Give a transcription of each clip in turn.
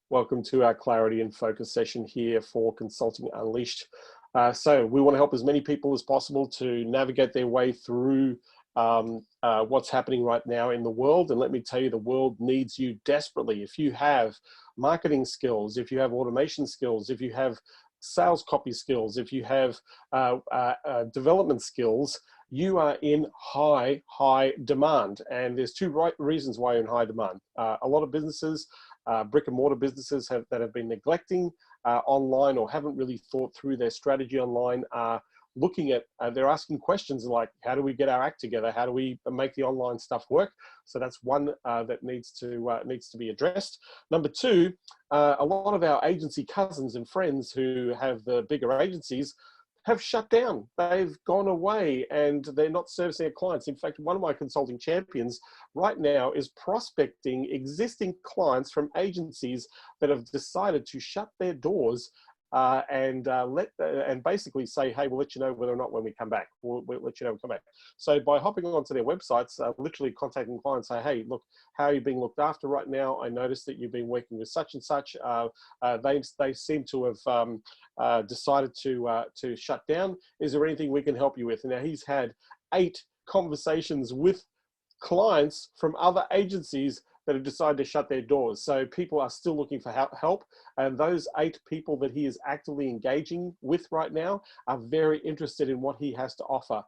Welcome to our clarity and focus session here for Consulting Unleashed. So we want to help as many people as possible to navigate their way through what's happening right now in the world. And let me tell you, the world needs you desperately. If you have marketing skills, if you have automation skills, if you have sales copy skills, if you have development skills, you are in high demand. And there's two reasons why you're in high demand. A lot of businesses, brick and mortar businesses that have been neglecting online or haven't really thought through their strategy online are looking at, they're asking questions like, how do we get our act together? How do we make the online stuff work? So that's one that needs to be addressed. Number two, a lot of our agency cousins and friends who have the bigger agencies have shut down. They've gone away and they're not servicing their clients. In fact, one of my consulting champions right now is prospecting existing clients from agencies that have decided to shut their doors and basically say, hey, we'll let you know whether or not when we come back. We'll let you know when we come back. So by hopping onto their websites, literally contacting clients, say, hey, look, how are you being looked after right now? I noticed that you've been working with such and such. They seem to have decided to shut down. Is there anything we can help you with? And now he's had 8 conversations with clients from other agencies that have decided to shut their doors. So people are still looking for help. And those 8 people that he is actively engaging with right now are very interested in what he has to offer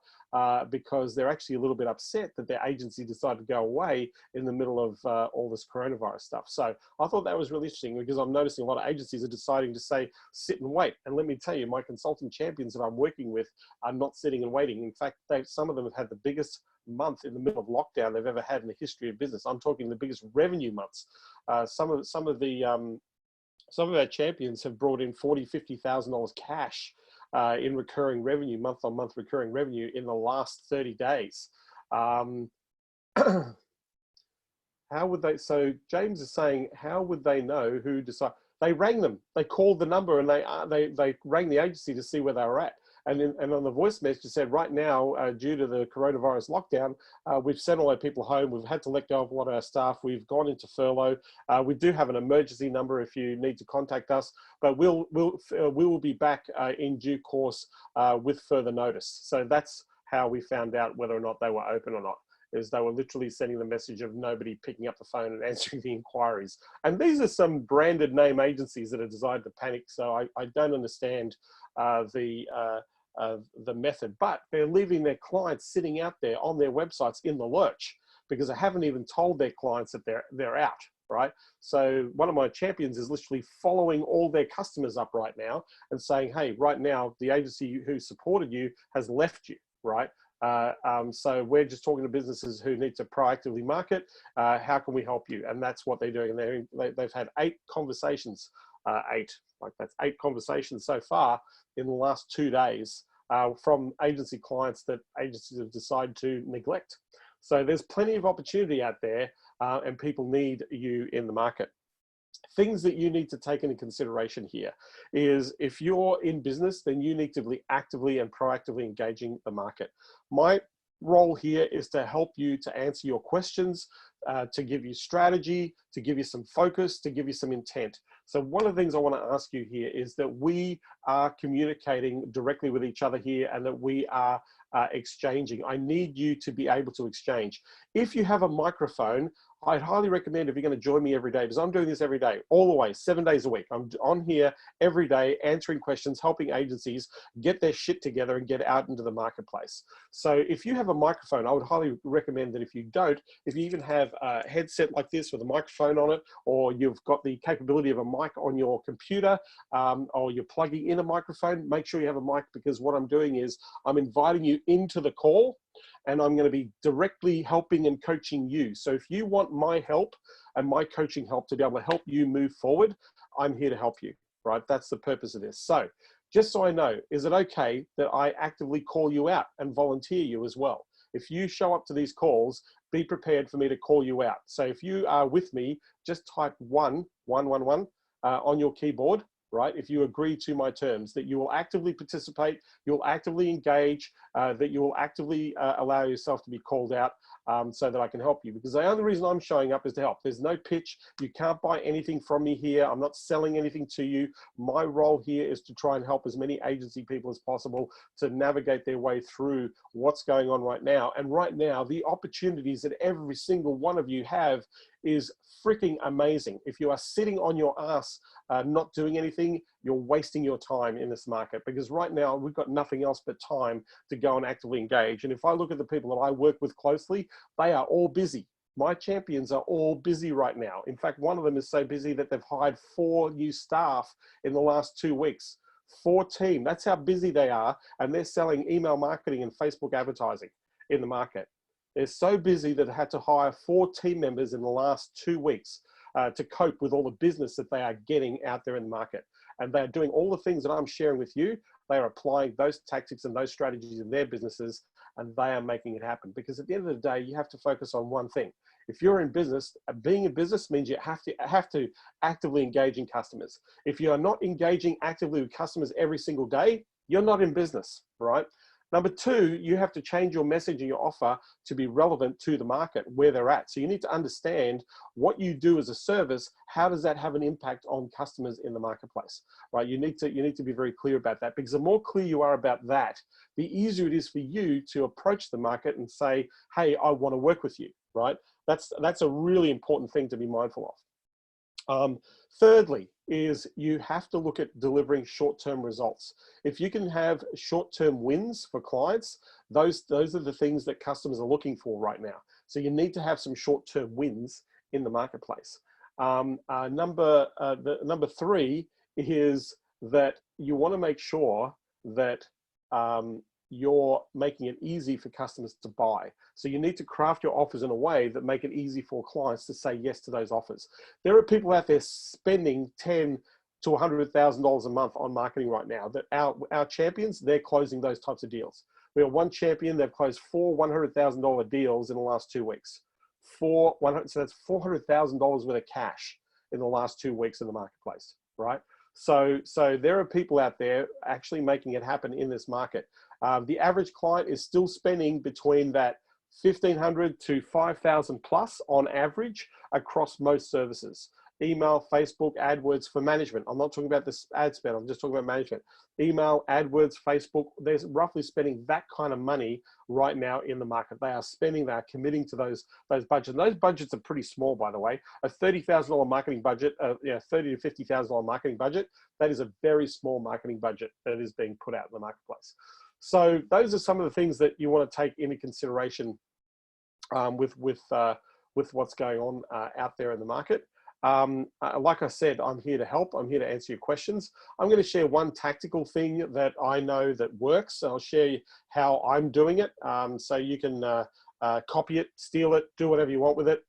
because they're actually a little bit upset that their agency decided to go away in the middle of all this coronavirus stuff. So I thought that was really interesting because I'm noticing a lot of agencies are deciding to say, sit and wait. And let me tell you, my consulting champions that I'm working with are not sitting and waiting. In fact, some of them have had the biggest month in the middle of lockdown they've ever had in the history of business. I'm talking the biggest revenue months. Some of our champions have brought in $40,000-$50,000 cash in recurring revenue, month-on-month recurring revenue in the last 30 days. How would they? So James is saying, how would they know who decide? They rang them. They called the number and they rang the agency to see where they were at. And on the voice message it said, right now, due to the coronavirus lockdown, we've sent all our people home. We've had to let go of a lot of our staff. We've gone into furlough. We do have an emergency number if you need to contact us, but we will be back in due course with further notice. So that's how we found out whether or not they were open or not. Is they were literally sending the message of nobody picking up the phone and answering the inquiries. And these are some branded name agencies that have decided to panic. So I don't understand the method, but they're leaving their clients sitting out there on their websites in the lurch because they haven't even told their clients that they're out, right? So one of my champions is literally following all their customers up right now and saying, hey, right now, the agency who supported you has left you, right? So we're just talking to businesses who need to proactively market. How can we help you? And that's what they're doing. And they've had 8 conversations, that's 8 conversations so far in the last 2 days from agency clients that agencies have decided to neglect. So there's plenty of opportunity out there and people need you in the market. Things that you need to take into consideration here is if you're in business, then you need to be actively and proactively engaging the market. My role here is to help you to answer your questions, to give you strategy, to give you some focus, to give you some intent. So one of the things I want to ask you here is that we are communicating directly with each other here and that we are exchanging. I need you to be able to exchange. If you have a microphone, I'd highly recommend if you're going to join me every day, because I'm doing this every day, all the way, 7 days a week. I'm on here every day, answering questions, helping agencies get their shit together and get out into the marketplace. So if you have a microphone, I would highly recommend that if you don't, if you even have a headset like this with a microphone on it, or you've got the capability of a mic on your computer, or you're plugging in a microphone, make sure you have a mic, because what I'm doing is I'm inviting you into the call and I'm going to be directly helping and coaching you. So if you want my help and my coaching help to be able to help you move forward, I'm here to help you, right? That's the purpose of this. So just so I know, is it okay that I actively call you out and volunteer you as well? If you show up to these calls, be prepared for me to call you out. So if you are with me, just type 111 on your keyboard, right? If you agree to my terms, that you will actively participate, you'll actively engage, that you will actively allow yourself to be called out so that I can help you. Because the only reason I'm showing up is to help. There's no pitch. You can't buy anything from me here. I'm not selling anything to you. My role here is to try and help as many agency people as possible to navigate their way through what's going on right now. And right now, the opportunities that every single one of you have is freaking amazing. If you are sitting on your ass, not doing anything, you're wasting your time in this market, because right now we've got nothing else but time to go and actively engage. And if I look at the people that I work with closely, they are all busy. My champions are all busy right now. In fact, one of them is so busy that they've hired 4 new staff in the last 2 weeks. 14, that's how busy they are. And they're selling email marketing and Facebook advertising in the market. They're so busy that they had to hire 4 team members in the last 2 weeks to cope with all the business that they are getting out there in the market. And they're doing all the things that I'm sharing with you. They are applying those tactics and those strategies in their businesses, and they are making it happen. Because at the end of the day, you have to focus on one thing. If you're in business, being in business means you have to actively engage in customers. If you are not engaging actively with customers every single day, you're not in business, right? Number 2, you have to change your message and your offer to be relevant to the market where they're at. So you need to understand what you do as a service. How does that have an impact on customers in the marketplace, right? You need to be very clear about that, because the more clear you are about that, the easier it is for you to approach the market and say, hey, I want to work with you, right? That's a really important thing to be mindful of. Thirdly is you have to look at delivering short-term results. If you can have short-term wins for clients, those are the things that customers are looking for right now. So you need to have some short-term wins in the marketplace. Number 3 is that you want to make sure that you're making it easy for customers to buy. So you need to craft your offers in a way that make it easy for clients to say yes to those offers. There are people out there spending $10,000 to $100,000 a month on marketing right now. That our champions, they're closing those types of deals. We have one champion, they've closed 4 $100,000 deals in the last 2 weeks. So that's $400,000 worth of cash in the last 2 weeks in the marketplace, right? So there are people out there actually making it happen in this market. The average client is still spending between that $1,500 to $5,000 plus on average across most services. Email, Facebook, AdWords for management. I'm not talking about this ad spend, I'm just talking about management. Email, AdWords, Facebook, they're roughly spending that kind of money right now in the market. They are spending, they are committing to those budgets. And those budgets are pretty small, by the way. A $30,000 marketing budget, $30,000 to $50,000 marketing budget, that is a very small marketing budget that is being put out in the marketplace. So those are some of the things that you want to take into consideration with what's going on out there in the market. Like I said, I'm here to help. I'm here to answer your questions. I'm going to share one tactical thing that I know that works. I'll share how I'm doing it, so you can copy it, steal it, do whatever you want with it.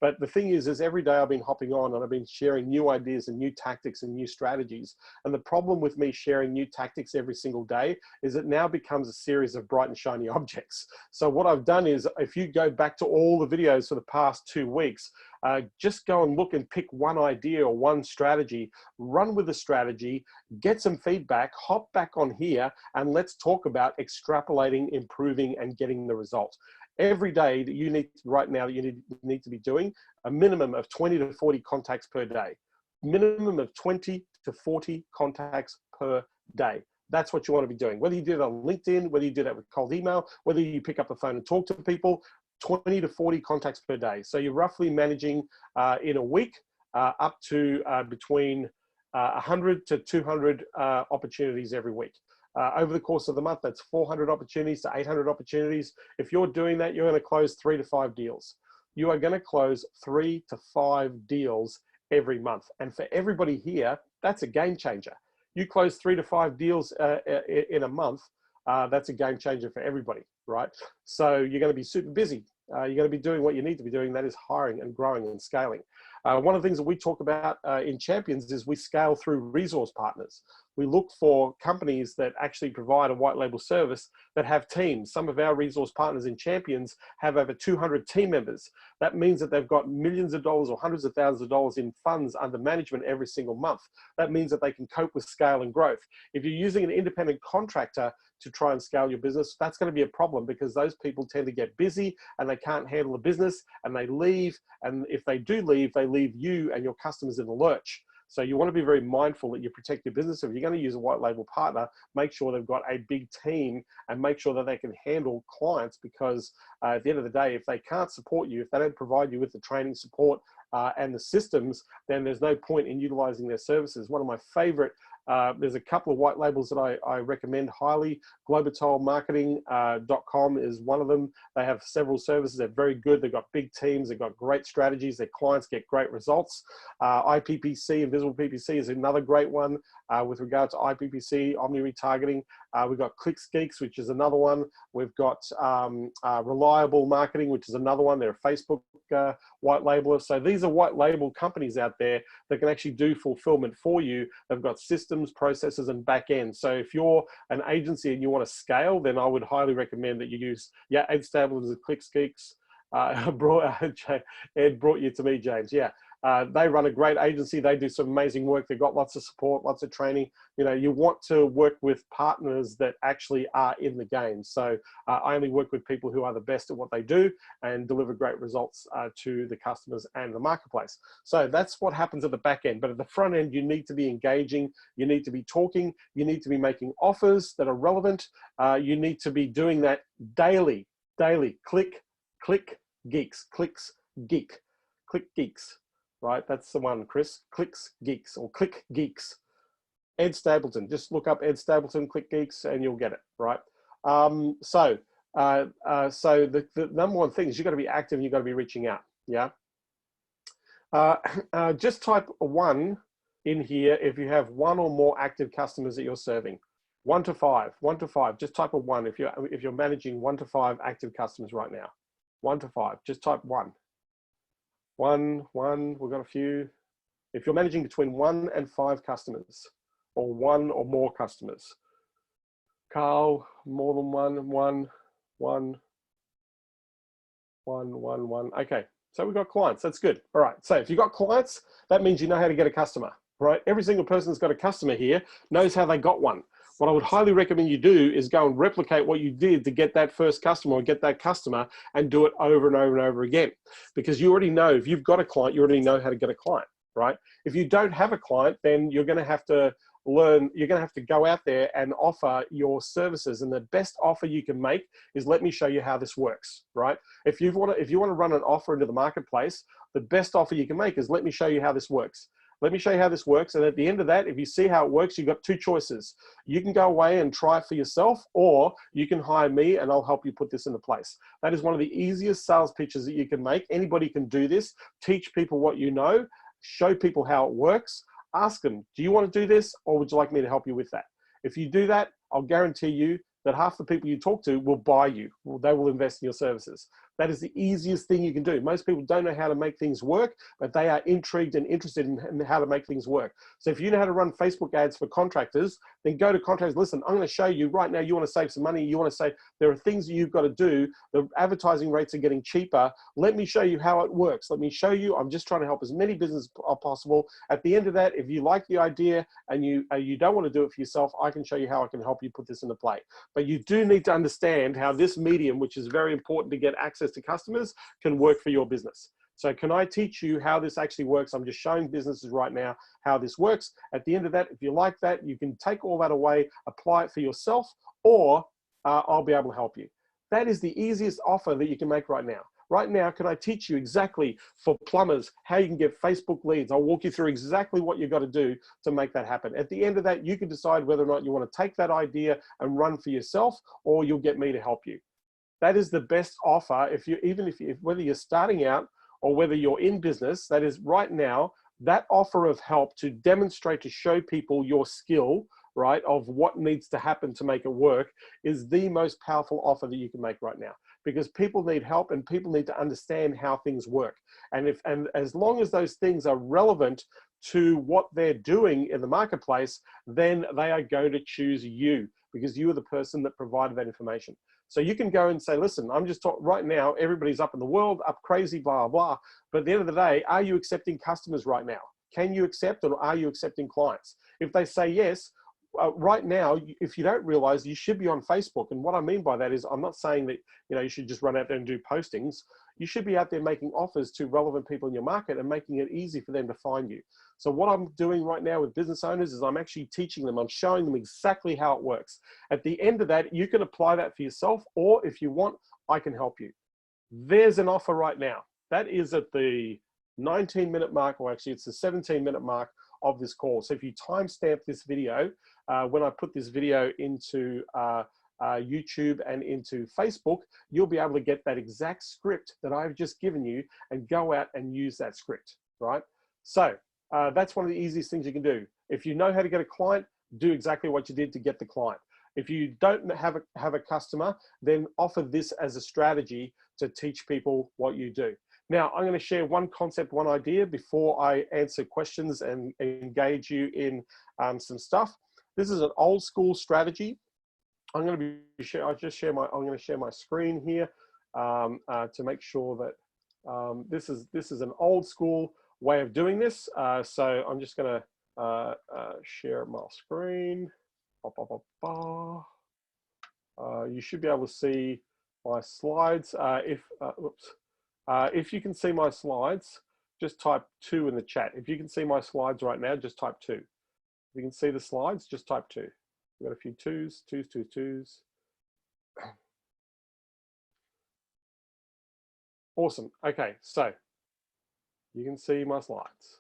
But the thing is every day I've been hopping on and I've been sharing new ideas and new tactics and new strategies. And the problem with me sharing new tactics every single day is it now becomes a series of bright and shiny objects. So what I've done is, if you go back to all the videos for the past 2 weeks, just go and look and pick one idea or one strategy, run with the strategy, get some feedback, hop back on here, and let's talk about extrapolating, improving, and getting the result. Every day that you need right now, you need to be doing a minimum of 20 to 40 contacts per day. Minimum of 20 to 40 contacts per day. That's what you want to be doing. Whether you do it on LinkedIn, whether you do that with cold email, whether you pick up the phone and talk to people, 20 to 40 contacts per day. So you're roughly managing in a week up to between 100 to 200 opportunities every week. Over the course of the month, that's 400 opportunities to 800 opportunities. If you're doing that, you're going to close 3 to 5 deals. You are going to close 3 to 5 deals every month. And for everybody here, that's a game changer. You close 3 to 5 deals in a month, that's a game changer for everybody, right? So you're going to be super busy. You're going to be doing what you need to be doing, that is hiring and growing and scaling. One of the things that we talk about in Champions is we scale through resource partners. We look for companies that actually provide a white label service that have teams. Some of our resource partners in Champions have over 200 team members. That means that they've got millions of dollars or hundreds of thousands of dollars in funds under management every single month. That means that they can cope with scale and growth. If you're using an independent contractor to try and scale your business, that's going to be a problem, because those people tend to get busy and they can't handle the business and they leave. And if they do leave, they leave you and your customers in the lurch. So you want to be very mindful that you protect your business. If you're going to use a white label partner, make sure they've got a big team and make sure that they can handle clients, because at the end of the day, if they can't support you, if they don't provide you with the training, support, and the systems, then there's no point in utilizing their services. One of my favorite, there's a couple of white labels that I recommend highly. Globalmarketing.com is one of them. They have several services. They're very good. They've got big teams. They've got great strategies. Their clients get great results. IPPC, Invisible PPC, is another great one with regard to IPPC, omni retargeting. We've got Clicks Geeks, which is another one. We've got Reliable Marketing, which is another one. They're a Facebook white labeler. So these are white label companies out there that can actually do fulfillment for you. They've got systems, processes, and back end. So if you're an agency and you want to scale, then I would highly recommend that you use, Ed Stapleton's and Clicks Geeks. Ed brought you to me, James. Yeah. They run a great agency. They do some amazing work. They've got lots of support, lots of training. You know, you want to work with partners that actually are in the game. So I only work with people who are the best at what they do and deliver great results to the customers and the marketplace. So that's what happens at the back end. But at the front end, you need to be engaging. You need to be talking. You need to be making offers that are relevant. You need to be doing that daily. Click Geeks, Clicks Geek, Click Geeks. Right, that's the one, Chris. Clicks Geeks or Click Geeks. Ed Stapleton. Just look up Ed Stapleton, Click Geeks, and you'll get it. Right. So the number one thing is you've got to be active and you've got to be reaching out. Yeah. Just type 1 in here if you have 1 or more active customers that you're serving. 1 to 5. 1 to 5. Just type a 1 if you're managing 1 to 5 active customers right now. 1 to 5. Just type 1. 1, we've got a few. If you're managing between 1 and 5 customers, or 1 or more customers. Carl, more than 1. Okay, so we've got clients. That's good. All right, so if you've got clients, that means you know how to get a customer, right? Every single person that's got a customer here knows how they got one. What I would highly recommend you do is go and replicate what you did to get that first customer or get that customer and do it over and over and over again. Because you already know, if you've got a client, you already know how to get a client, right? If you don't have a client, then you're going to have to learn, you're going to have to go out there and offer your services. And the best offer you can make is, let me show you how this works, right? If you want to run an offer into the marketplace, the best offer you can make is, let me show you how this works. Let me show you how this works. And at the end of that, if you see how it works, you've got 2 choices. You can go away and try it for yourself, or you can hire me and I'll help you put this into place. That is one of the easiest sales pitches that you can make. Anybody can do this. Teach people what you know, show people how it works. Ask them, do you want to do this, or would you like me to help you with that? If you do that, I'll guarantee you that half the people you talk to will buy you. They will invest in your services. That is the easiest thing you can do. Most people don't know how to make things work, but they are intrigued and interested in how to make things work. So if you know how to run Facebook ads for contractors, then go to contractors. Listen, I'm going to show you right now. You want to save some money. You want to say there are things that you've got to do. The advertising rates are getting cheaper. Let me show you how it works. Let me show you. I'm just trying to help as many businesses as possible. At the end of that, if you like the idea and you don't want to do it for yourself, I can show you how I can help you put this into play. But you do need to understand how this medium, which is very important to get access to customers, can work for your business. So can I teach you how this actually works? I'm just showing businesses right now how this works. At the end of that, if you like that, you can take all that away, apply it for yourself, or I'll be able to help you. That is the easiest offer that you can make right now. Right now, can I teach you exactly for plumbers how you can get Facebook leads? I'll walk you through exactly what you've got to do to make that happen. At the end of that, you can decide whether or not you want to take that idea and run for yourself, or you'll get me to help you. That is the best offer. Whether you're starting out or whether you're in business, that is right now, that offer of help to demonstrate, to show people your skill, right, of what needs to happen to make it work, is the most powerful offer that you can make right now. Because people need help and people need to understand how things work. And as long as those things are relevant to what they're doing in the marketplace, then they are going to choose you. because you were the person that provided that information. So you can go and say, listen, I'm just talking right now, everybody's up in the world, up crazy, blah, blah. But at the end of the day, are you accepting customers right now? Can you accept, or are you accepting clients? If they say yes, right now, if you don't realize, you should be on Facebook. And what I mean by that is, I'm not saying that, you know, you should just run out there and do postings. You should be out there making offers to relevant people in your market and making it easy for them to find you. So what I'm doing right now with business owners is I'm actually teaching them, I'm showing them exactly how it works. At the end of that, you can apply that for yourself, or if you want, I can help you. There's an offer right now. That is at the 19-minute mark, or actually it's the 17-minute mark of this call. So if you timestamp this video, when I put this video into YouTube and into Facebook, you'll be able to get that exact script that I've just given you and go out and use that script, right? So that's one of the easiest things you can do. If you know how to get a client, do exactly what you did to get the client. If you don't have a customer, then offer this as a strategy to teach people what you do. Now, I'm going to share one concept, one idea before I answer questions and engage you in some stuff. This is an old school strategy. I'm going to be I'm going to share my screen here to make sure that this is an old school way of doing this. So I'm just going to share my screen. You should be able to see my slides. If you can see my slides, just type 2 in the chat. If you can see my slides right now, just type 2. If you can see the slides, just type 2. We've got a few twos. Awesome. Okay, so you can see my slides.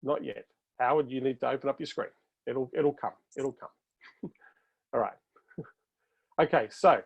Not yet. Howard, you need to open up your screen. It'll come. All right. Okay, so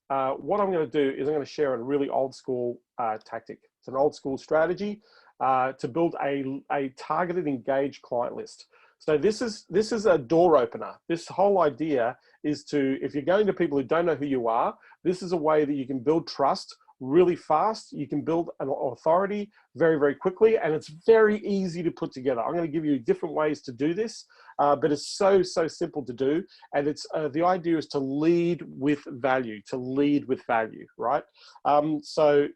what I'm going to do is I'm going to share a really old school tactic. It's an old school strategy to build a targeted, engaged client list. So this is a door opener. This whole idea is to, if you're going to people who don't know who you are, this is a way that you can build trust really fast. You can build an authority very, very quickly, and it's very easy to put together. I'm going to give you different ways to do this, but it's so simple to do. And it's the idea is to lead with value, right? So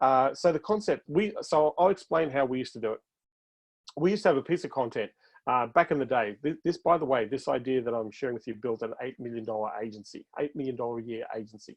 the concept, so I'll explain how we used to do it. We used to have a piece of content back in the day. This, by the way, this idea that I'm sharing with you built an $8 million agency, $8 million a year agency.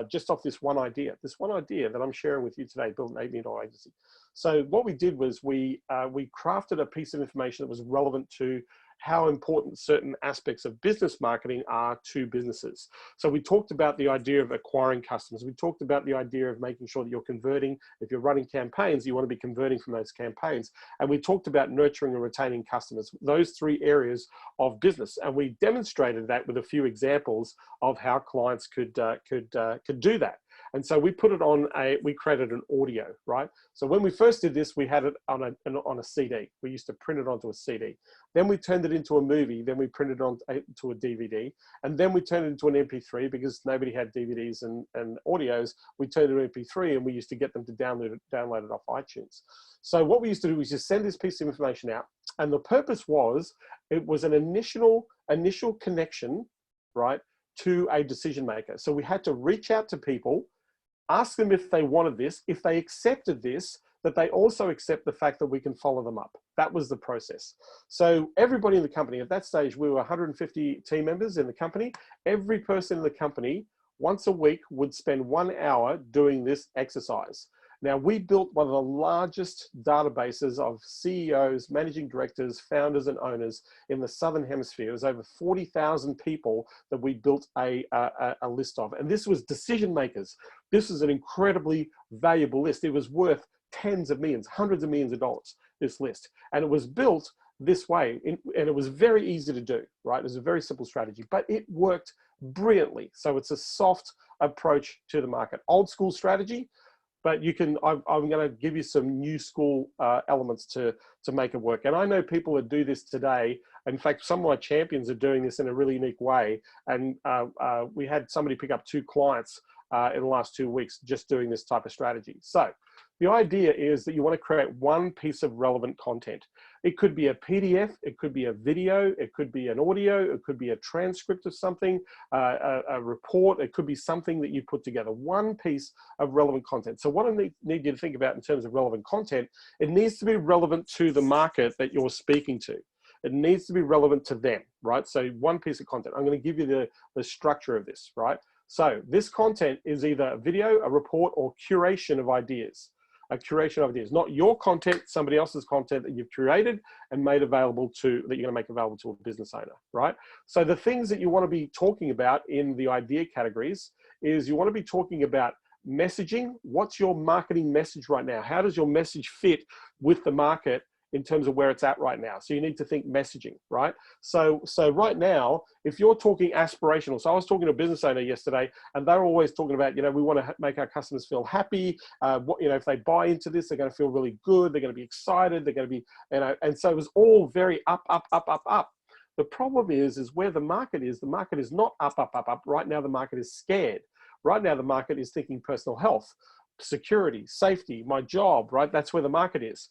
Just off this one idea that I'm sharing with you today, built an $8 million agency. So what we did was we crafted a piece of information that was relevant to how important certain aspects of business marketing are to businesses. So we talked about the idea of acquiring customers. We talked about the idea of making sure that you're converting. If you're running campaigns, you want to be converting from those campaigns. And we talked about nurturing and retaining customers, those 3 areas of business. And we demonstrated that with a few examples of how clients could do that. And so we put it on we created an audio, right? So when we first did this, we had it on a CD. We used to print it onto a CD. Then we turned it into a movie. Then we printed it onto a DVD. And then we turned it into an MP3 because nobody had DVDs and audios. We turned it into MP3 and we used to get them to download it off iTunes. So what we used to do was just send this piece of information out. And the purpose was, it was an initial connection, right, to a decision maker. So we had to reach out to people, ask them if they wanted this, if they accepted this, that they also accept the fact that we can follow them up. That was the process. So everybody in the company, at that stage, we were 150 team members in the company. Every person in the company, once a week, would spend 1 hour doing this exercise. Now, we built one of the largest databases of CEOs, managing directors, founders, and owners in the Southern Hemisphere. It was over 40,000 people that we built a list of. And this was decision makers. This is an incredibly valuable list. It was worth tens of millions, hundreds of millions of dollars, this list. And it was built this way, and it was very easy to do, right? It was a very simple strategy, but it worked brilliantly. So it's a soft approach to the market. Old school strategy, but you can, I'm going to give you some new school elements to make it work. And I know people that do this today. In fact, some of my champions are doing this in a really unique way. And we had somebody pick up 2 clients in the last 2 weeks just doing this type of strategy. So The idea is that you want to create one piece of relevant content. It could be a PDF, it could be a video, it could be an audio, it could be a transcript of something, a report, it could be something that you put together, one piece of relevant content. So what I need you to think about in terms of relevant content, it needs to be relevant to the market that you're speaking to. It needs to be relevant to them, right? So one piece of content. I'm going to give you the structure of this, right? So this content is either a video, a report, or curation of ideas. A curation of ideas, not your content, somebody else's content that you've curated and made available to, that you're going to make available to a business owner, right? So the things that you want to be talking about in the idea categories is you want to be talking about messaging. What's your marketing message right now? How does your message fit with the market in terms of where it's at right now? So you need to think messaging, right? So right now, if you're talking aspirational, so I was talking to a business owner yesterday and they're always talking about, you know, we want to make our customers feel happy. You know, if they buy into this, they're going to feel really good. They're going to be excited. They're going to be, you know, and so it was all very up, up, up, up, up. The problem is where the market is not up, up, up, up. Right now, the market is scared. Right now, the market is thinking personal health, security, safety, my job, right? That's where the market is.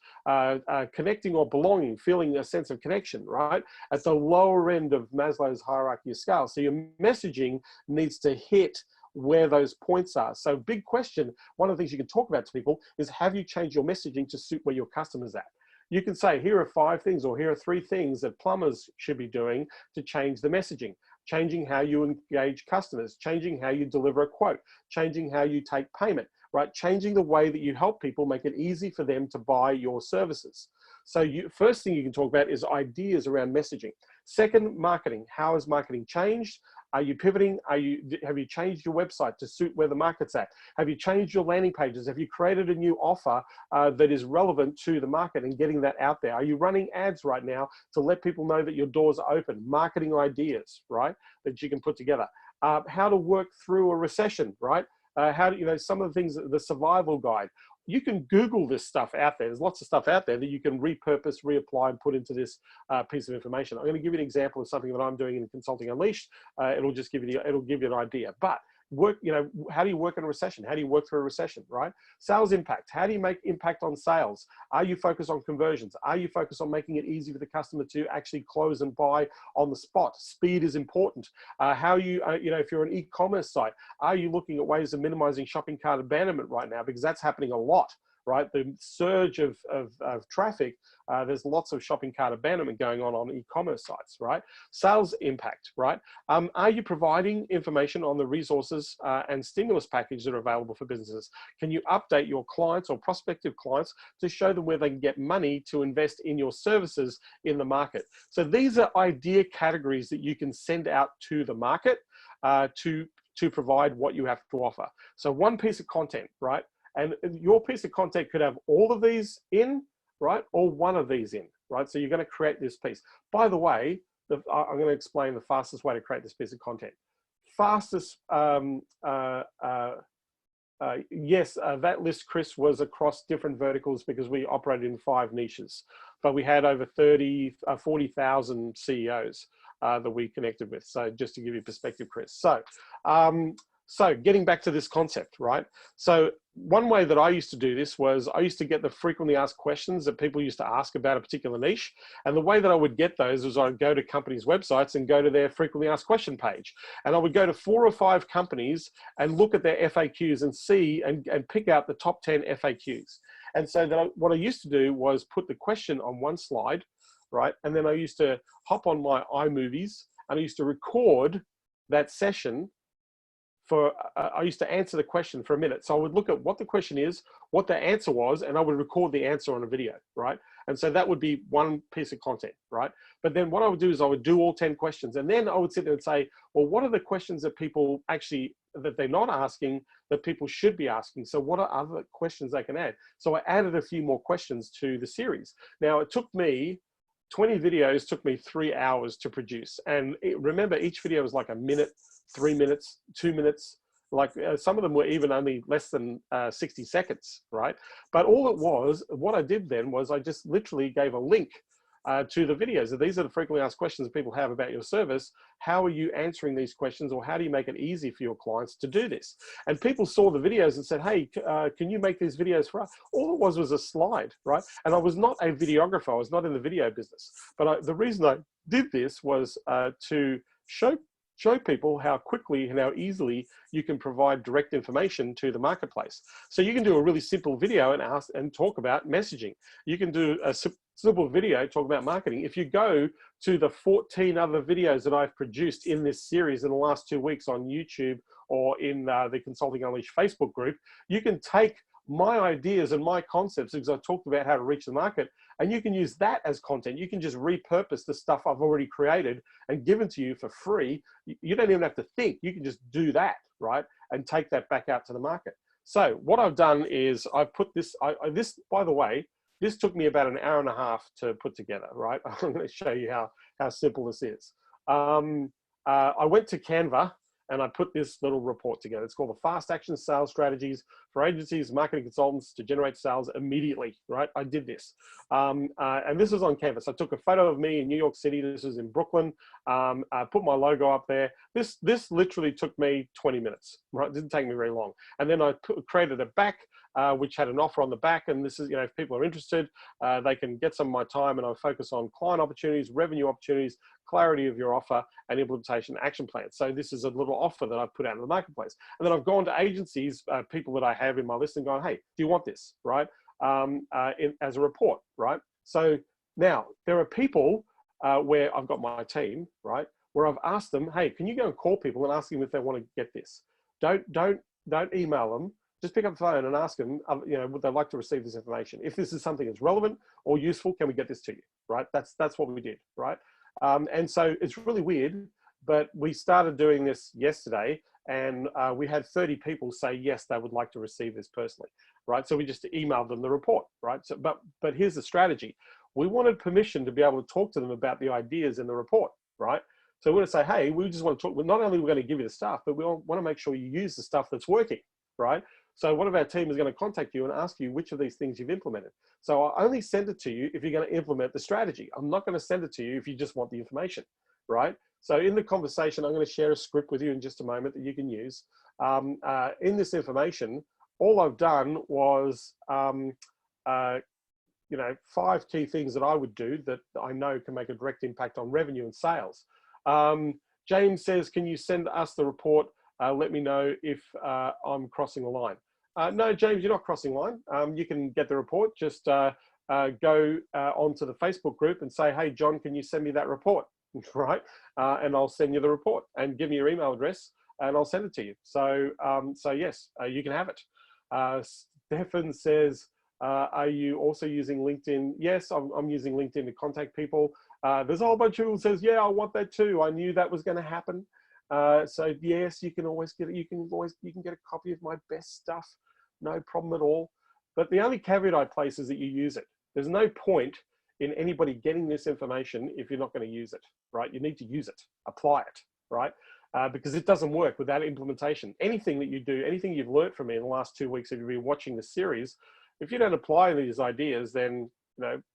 Connecting or belonging, feeling a sense of connection, right? At the lower end of Maslow's hierarchy of scale. So your messaging needs to hit where those points are. So big question, one of the things you can talk about to people is, have you changed your messaging to suit where your customer's at? You can say, here are 5 things, or here are 3 things that plumbers should be doing to change the messaging. Changing how you engage customers, changing how you deliver a quote, changing how you take payment, right? Changing the way that you help people, make it easy for them to buy your services. So first thing you can talk about is ideas around messaging. Second, marketing. How has marketing changed? Are you pivoting? Have you changed your website to suit where the market's at? Have you changed your landing pages? Have you created a new offer that is relevant to the market and getting that out there? Are you running ads right now to let people know that your doors are open? Marketing ideas, right, that you can put together. How to work through a recession, right? How do you know some of the things, the survival guide. You can Google this stuff out there. There's lots of stuff out there that you can repurpose, reapply, and put into this piece of information. I'm going to give you an example of something that I'm doing in Consulting Unleashed. It'll just give you an idea. But work, you know, how do you work in a recession? How do you work through a recession, right? Sales impact. How do you make impact on sales? Are you focused on conversions? Are you focused on making it easy for the customer to actually close and buy on the spot? Speed is important. How you know, if you're an e-commerce site, are you looking at ways of minimizing shopping cart abandonment right now? Because that's happening a lot. Right, the surge of traffic, there's lots of shopping cart abandonment going on e-commerce sites, right? Sales impact, right? Are you providing information on the resources and stimulus package that are available for businesses? Can you update your clients or prospective clients to show them where they can get money to invest in your services in the market? So these are idea categories that you can send out to the market to provide what you have to offer. So one piece of content, right? And your piece of content could have all of these in, right? Or one of these in, right? So you're going to create this piece. By the way, I'm going to explain the fastest way to create this piece of content. Fastest, yes, that list, Chris, was across different verticals because we operated in 5 niches, but we had over 40,000 CEOs that we connected with. So just to give you perspective, Chris. So getting back to this concept, right? So one way that I used to do this was I used to get the frequently asked questions that people used to ask about a particular niche. And the way that I would get those was I'd go to companies' websites and go to their frequently asked question page. And I would go to 4 or 5 companies and look at their FAQs and see and pick out the top 10 FAQs. And so what I used to do was put the question on one slide, right? And then I used to hop on my iMovies and I used to record that session I used to answer the question for a minute. So I would look at what the question is, what the answer was, and I would record the answer on a video, right? And so that would be one piece of content, right? But then what I would do is I would do all 10 questions. And then I would sit there and say, well, what are the questions that people actually, that they're not asking, that people should be asking? So what are other questions they can add? So I added a few more questions to the series. Now it took me, 20 videos took me 3 hours to produce. And remember, each video was like a minute, 3 minutes, 2 minutes, like some of them were even only less than 60 seconds, right? But all it was, what I did then was I just literally gave a link to the videos. And these are the frequently asked questions that people have about your service. How are you answering these questions, or how do you make it easy for your clients to do this? And people saw the videos and said, hey, can you make these videos for us? All it was a slide, right? And I was not a videographer. I was not in the video business. But the reason I did this was to show people how quickly and how easily you can provide direct information to the marketplace. So you can do a really simple video and talk about messaging. You can do a simple video talk about marketing. If you go to the 14 other videos that I've produced in this series in the last 2 weeks on YouTube or in the Consulting Unleashed Facebook group, you can take my ideas and my concepts, because I talked about how to reach the market, and you can use that as content. You can just repurpose the stuff I've already created and given to you for free. You don't even have to think. You can just do that, right? And take that back out to the market. So what I've done is I've put this, this, by the way, this took me about an hour and a half to put together, right? I'm going to show you how simple this is. I went to Canva and I put this little report together. It's called the Fast Action Sales Strategies for Agencies, Marketing Consultants to Generate Sales Immediately, right? I did this. And this was on Canvas. I took a photo of me in New York City. This is in Brooklyn. I put my logo up there. This literally took me 20 minutes, right? It didn't take me very long. And then I created a back, which had an offer on the back. And this is, if people are interested, they can get some of my time, and I focus on client opportunities, revenue opportunities, clarity of your offer, and implementation action plans. So this is a little offer that I've put out in the marketplace. And then I've gone to agencies, people that I have in my list, and gone, hey, do you want this, right? As a report, right? So now there are people where I've got my team, right, where I've asked them, hey, can you go and call people and ask them if they want to get this? Don't email them. Just pick up the phone and ask them, would they like to receive this information? If this is something that's relevant or useful, can we get this to you, right? That's what we did, right? And so it's really weird, but we started doing this yesterday, and we had 30 people say, yes, they would like to receive this personally, right? So we just emailed them the report, right? So, but here's the strategy. We wanted permission to be able to talk to them about the ideas in the report, right? So we're going to say, hey, we just want to talk. Not only are we going to give you the stuff, but we want to make sure you use the stuff that's working, right? So one of our team is going to contact you and ask you which of these things you've implemented. So I'll only send it to you if you're going to implement the strategy. I'm not going to send it to you if you just want the information, right? So in the conversation, I'm going to share a script with you in just a moment that you can use. In this information, all I've done was, 5 key things that I would do that I know can make a direct impact on revenue and sales. James says, can you send us the report? Let me know if I'm crossing the line. No, James, you're not crossing the line. You can get the report. Just go onto the Facebook group and say, hey, John, can you send me that report? Right? And I'll send you the report, and give me your email address and I'll send it to you. So, yes, you can have it. Stefan says, are you also using LinkedIn? Yes, I'm using LinkedIn to contact people. There's a whole bunch of people who says, yeah, I want that too. I knew that was going to happen. So yes, you can always get it. You can get a copy of my best stuff. No problem at all. But the only caveat I place is that you use it. There's no point in anybody getting this information if you're not going to use it, right? You need to use it, apply it, right? Because it doesn't work without implementation. Anything that you do, anything you've learned from me in the last 2 weeks, if you've been watching the series, if you don't apply these ideas, then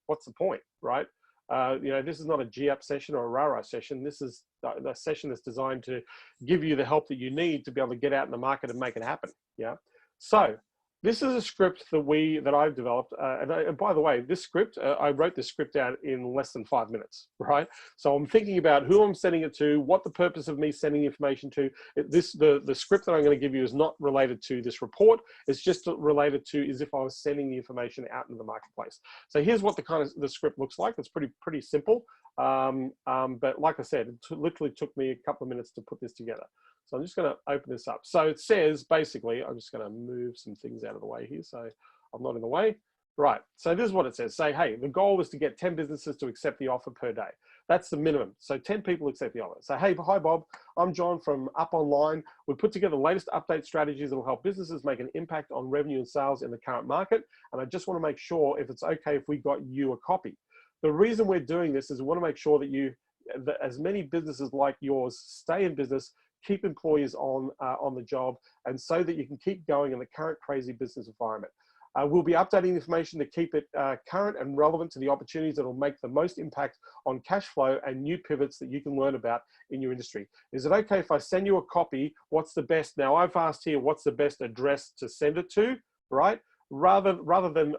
what's the point, right? This is not a GAP session or a RARA session. This is a session that's designed to give you the help that you need to be able to get out in the market and make it happen. Yeah. So this is a script that I've developed. And by the way, this script, I wrote this script out in less than 5 minutes, right? So I'm thinking about who I'm sending it to, what the purpose of me sending information to. The script that I'm going to give you is not related to this report. It's just related to as if I was sending the information out into the marketplace. So here's what the script looks like. It's pretty simple. But like I said, it literally took me a couple of minutes to put this together. So I'm just going to open this up. So it says, basically, I'm just going to move some things out of the way here so I'm not in the way. Right, so this is what it says. Say, hey, the goal is to get 10 businesses to accept the offer per day. That's the minimum. So 10 people accept the offer. So, hey, hi, Bob. I'm John from Up Online. We put together the latest update strategies that will help businesses make an impact on revenue and sales in the current market. And I just want to make sure if it's okay if we got you a copy. The reason we're doing this is we want to make sure that as many businesses like yours stay in business, keep employees on the job, and so that you can keep going in the current crazy business environment. We'll be updating information to keep it current and relevant to the opportunities that will make the most impact on cash flow and new pivots that you can learn about in your industry. Is it okay if I send you a copy? What's the best? Now I've asked here, what's the best address to send it to, right? Rather than,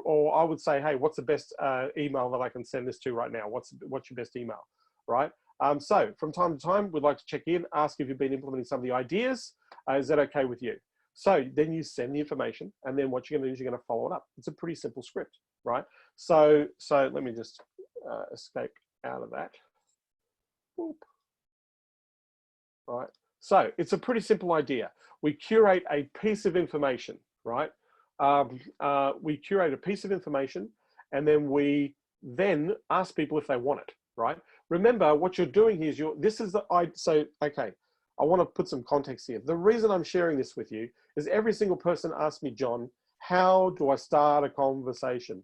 or I would say, hey, what's the best email that I can send this to right now? What's your best email, right? So from time to time, we'd like to check in, ask if you've been implementing some of the ideas. Is that okay with you? So then you send the information, and then what you're going to do is you're going to follow it up. It's a pretty simple script, right? So let me just escape out of that. Boop. Right. So it's a pretty simple idea. We curate a piece of information, right? We curate a piece of information, and then we then ask people if they want it, right? Remember, what you're doing here is okay, I want to put some context here. The reason I'm sharing this with you is every single person asks me, John, how do I start a conversation?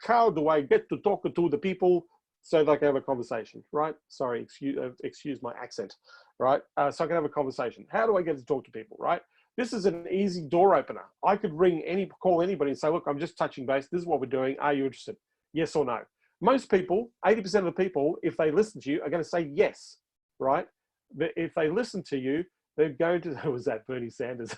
How do I get to talk to the people so they can have a conversation, right? Sorry, excuse my accent, right? So I can have a conversation. How do I get to talk to people, right? This is an easy door opener. I could call anybody and say, look, I'm just touching base. This is what we're doing. Are you interested? Yes or no? Most people, 80% of the people, if they listen to you, are going to say yes, right? If they listen to you, they're going to, was that Bernie Sanders?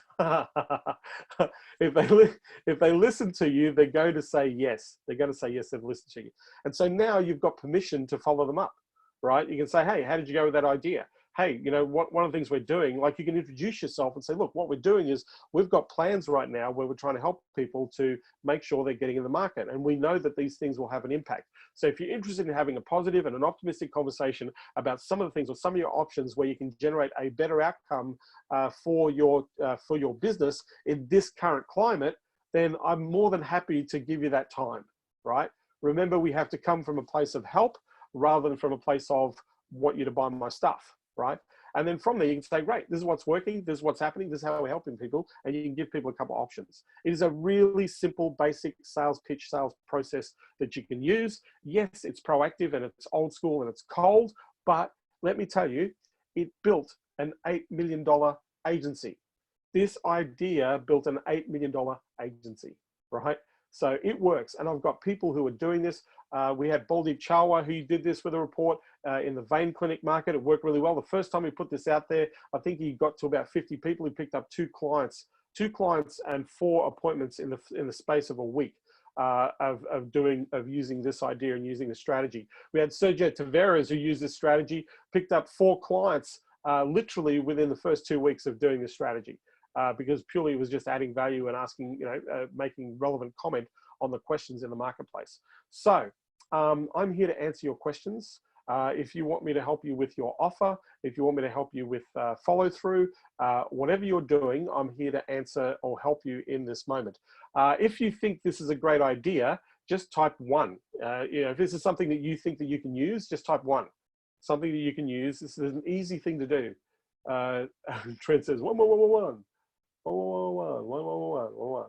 if they listen to you, they're going to say yes. They're going to say yes, they've listened to you. And so now you've got permission to follow them up, right? You can say, hey, how did you go with that idea? Hey, you know, one of the things we're doing, like you can introduce yourself and say, look, what we're doing is we've got plans right now where we're trying to help people to make sure they're getting in the market. And we know that these things will have an impact. So if you're interested in having a positive and an optimistic conversation about some of the things or some of your options where you can generate a better outcome for your business in this current climate, then I'm more than happy to give you that time, right? Remember, we have to come from a place of help rather than from a place of want you to buy my stuff. Right? And then from there, you can say, great, this is what's working, this is what's happening, this is how we're helping people, and you can give people a couple of options. It is a really simple, basic sales pitch, sales process that you can use. Yes, it's proactive and it's old school and it's cold, but let me tell you, it built an $8 million agency. This idea built an $8 million agency, right? So it works. And I've got people who are doing this. We had Baldeep Chawla who did this with a report in the vein clinic market. It worked really well. The first time we put this out there, I think he got to about 50 people. He picked up two clients and 4 appointments in the space of a week of using this idea and using the strategy. We had Sergio Taveras who used this strategy, picked up 4 clients literally within the first 2 weeks of doing this strategy. Because purely it was just adding value and asking, making relevant comment on the questions in the marketplace. So I'm here to answer your questions. If you want me to help you with your offer, if you want me to help you with follow through, whatever you're doing, I'm here to answer or help you in this moment. If you think this is a great idea, just type 1. If this is something that you think that you can use, just type 1. Something that you can use. This is an easy thing to do. Trent says 1, 1, 1, 1, 1. 1.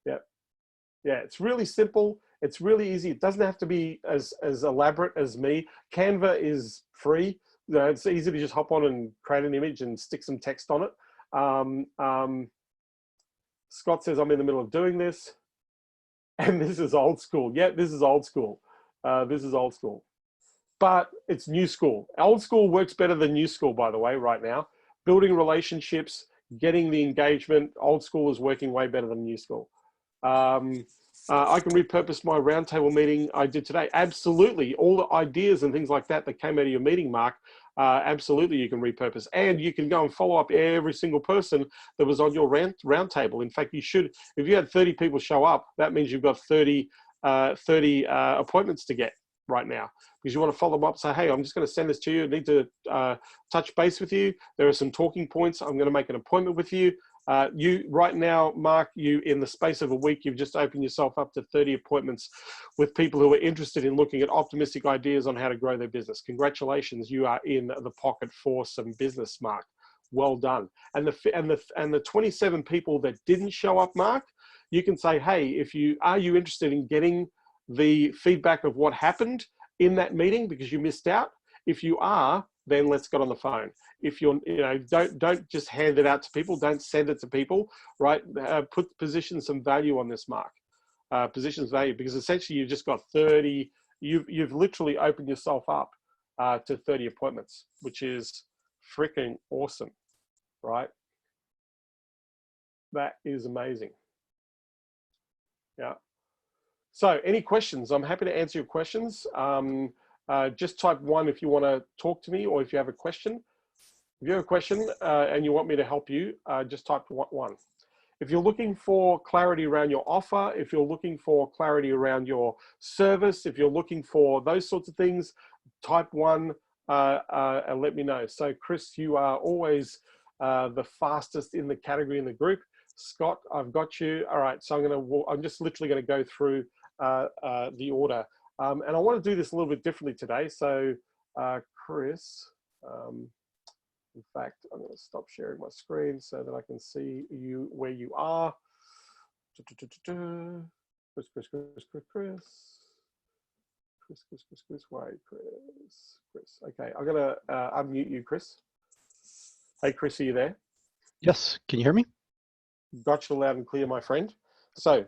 Yeah, it's really simple. It's really easy. It doesn't have to be as elaborate as me. Canva is free. It's easy to just hop on and create an image and stick some text on it. Scott says, I'm in the middle of doing this. And this is old school. Yeah, this is old school. This is old school. But it's new school. Old school works better than new school, by the way, right now. Building relationships, getting the engagement, old school is working way better than new school. I can repurpose my roundtable meeting I did today. Absolutely. All the ideas and things like that came out of your meeting, Mark, absolutely you can repurpose. And you can go and follow up every single person that was on your roundtable. In fact, you should, if you had 30 people show up, that means you've got 30 appointments to get right now, because you want to follow them up, say, hey, I'm just going to send this to you. I need to touch base with you. There are some talking points. I'm going to make an appointment with you. You right now, Mark, you in the space of a week, you've just opened yourself up to 30 appointments with people who are interested in looking at optimistic ideas on how to grow their business. Congratulations, you are in the pocket for some business, Mark. Well done. And the 27 people that didn't show up, Mark, you can say, hey, are you interested in getting the feedback of what happened in that meeting because you missed out? If you are, then let's get on the phone. If you're, don't just hand it out to people. Don't send it to people, right? Position some value on this, Mark. Positions value, because essentially you've just got 30. You've literally opened yourself up to 30 appointments, which is freaking awesome, right? That is amazing. Yeah. So any questions? I'm happy to answer your questions. Just type 1 if you want to talk to me, or if you have a question. If you have a question and you want me to help you, just type 1. If you're looking for clarity around your offer, if you're looking for clarity around your service, if you're looking for those sorts of things, type 1 and let me know. So Chris, you are always the fastest in the category in the group. Scott, I've got you. All right, so I'm just literally going to go through the order. And I want to do this a little bit differently today. So Chris, in fact, I'm going to stop sharing my screen so that I can see you where you are. Chris. Wait, Chris. Okay, I'm going to unmute you, Chris. Hey, Chris, are you there? Yes, can you hear me? Got you loud and clear, my friend. So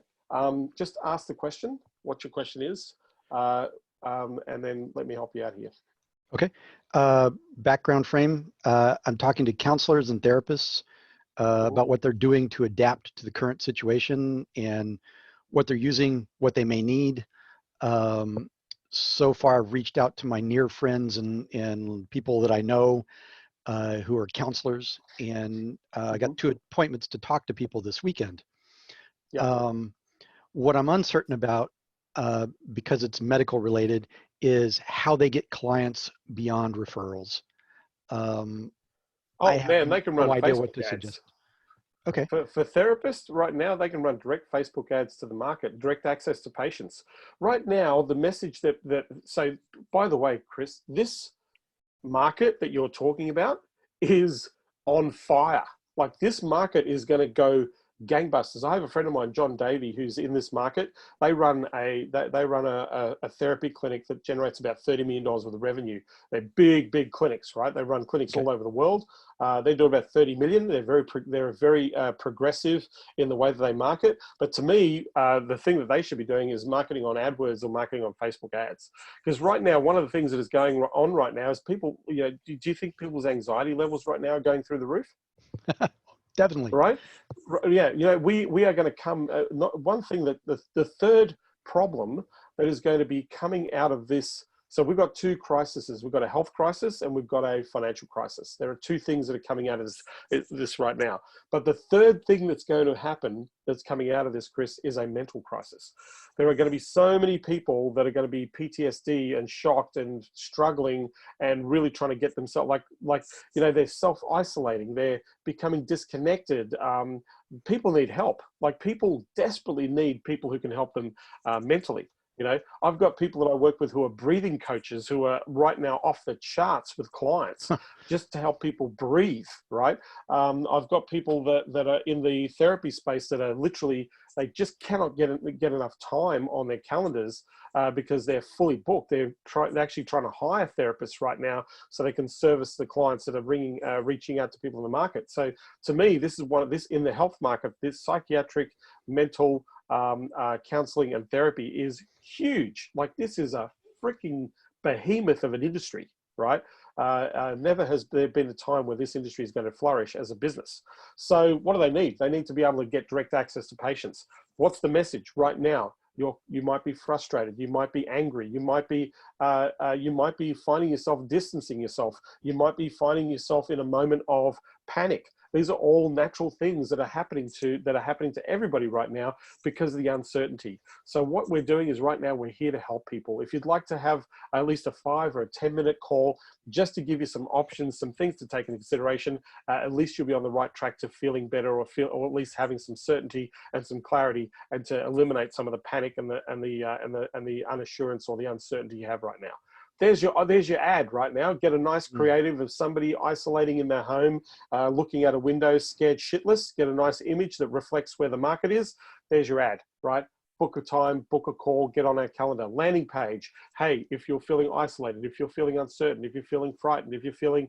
just ask the question, what your question is, and then let me help you out here. Okay. Background frame. I'm talking to counselors and therapists about what they're doing to adapt to the current situation and what they're using, what they may need. So far, I've reached out to my near friends and people that I know who are counselors, and I got 2 appointments to talk to people this weekend. Yeah. What I'm uncertain about, because it's medical related, is how they get clients beyond referrals. Oh man, they can run Facebook ads. Okay. For therapists, right now, they can run direct Facebook ads to the market, direct access to patients. Right now, the message so by the way, Chris, this market that you're talking about is on fire. Like, this market is going to go gangbusters. I have a friend of mine, John Davey, who's in this market. They run a therapy clinic that generates about $30 million worth of revenue. They're big clinics, right? They run clinics all over the world. They do about 30 million. They're very progressive in the way that they market. But to me, the thing that they should be doing is marketing on AdWords or marketing on Facebook ads. Because right now, one of the things that is going on right now is people, do you think people's anxiety levels right now are going through the roof? Definitely. Right? Yeah, we are going to come, one thing that the third problem that is going to be coming out of this. So we've got 2 crises. We've got a health crisis and we've got a financial crisis. There are 2 things that are coming out of this right now. But the third thing that's going to happen that's coming out of this, Chris, is a mental crisis. There are going to be so many people that are going to be PTSD and shocked and struggling and really trying to get themselves, they're self-isolating. They're becoming disconnected. People need help. Like, people desperately need people who can help them mentally. I've got people that I work with who are breathing coaches who are right now off the charts with clients just to help people breathe, right? I've got people that are in the therapy space that are literally, they just cannot get enough time on their calendars because they're fully booked. They're actually trying to hire therapists right now so they can service the clients that are reaching out to people in the market. So to me, this is in the health market, this psychiatric, mental, counseling and therapy is huge. Like, this is a freaking behemoth of an industry, right? Never has there been a time where this industry is going to flourish as a business. So what do they need? They need to be able to get direct access to patients. What's the message right now? You might be frustrated. You might be angry. You might be finding yourself distancing yourself. You might be finding yourself in a moment of panic. These are all natural things that are happening to everybody right now because of the uncertainty. So what we're doing is, right now, we're here to help people. If you'd like to have at least a 5 or a 10-minute call just to give you some options, some things to take into consideration, at least you'll be on the right track to feeling better, or at least having some certainty and some clarity, and to eliminate some of the panic and the unassurance or the uncertainty you have right now. There's your ad right now. Get a nice creative of somebody isolating in their home, looking at a window, scared shitless. Get a nice image that reflects where the market is. There's your ad, right? book a time, book a call, get on our calendar. Landing page. Hey, if you're feeling isolated, if you're feeling uncertain, if you're feeling frightened, if you're feeling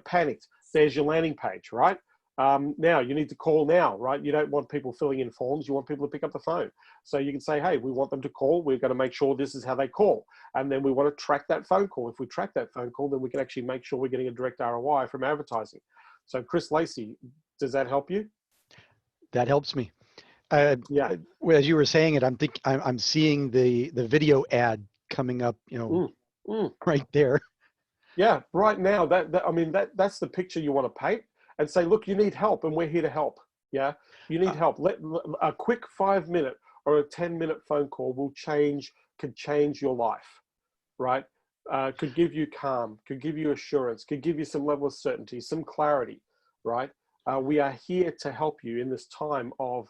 panicked, there's your landing page, right? Now you need to call now, right? You don't want people filling in forms. You want people to pick up the phone. So you can say, hey, we want them to call. We're going to make sure this is how they call. And then we want to track that phone call. If we track that phone call, then we can actually make sure we're getting a direct ROI from advertising. So Chris Lacey, does that help you? That helps me. Yeah. As you were saying it, I'm seeing the video ad coming up, right there. Yeah, right now, that's the picture you want to paint and say, look, you need help and we're here to help. Yeah, you need help. A quick 5-minute or a 10-minute phone call could change your life, right? Could give you calm, could give you assurance, could give you some level of certainty, some clarity, right? We are here to help you in this time of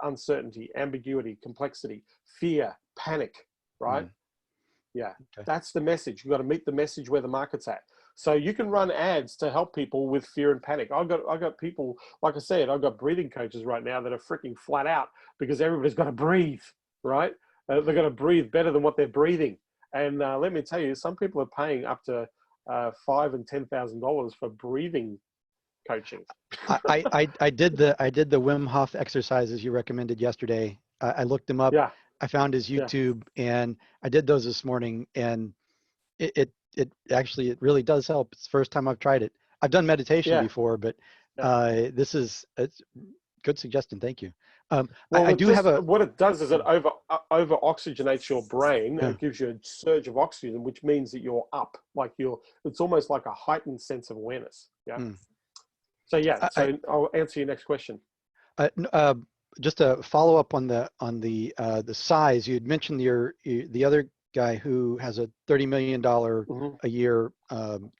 uncertainty, ambiguity, complexity, fear, panic, right? Yeah, okay. That's the message. You've got to meet the message where the market's at. So you can run ads to help people with fear and panic. I've got people, like I said, I've got breathing coaches right now that are freaking flat out because everybody's got to breathe, right? They're going to breathe better than what they're breathing. And let me tell you, some people are paying up to $5,000 and $10,000 for breathing coaching. I did the Wim Hof exercises you recommended yesterday. I looked them up. Yeah. I found his YouTube and I did those this morning, and it actually really does help. It's the first time I've tried it. I've done meditation before, but this is it's good suggestion. Thank you. Well, what it does is it over oxygenates your brain. It gives you a surge of oxygen, which means that you're up, it's almost like a heightened sense of awareness. Yeah. So I'll answer your next question. Just a follow up on the size. You had mentioned the other guy who has a $30 million a year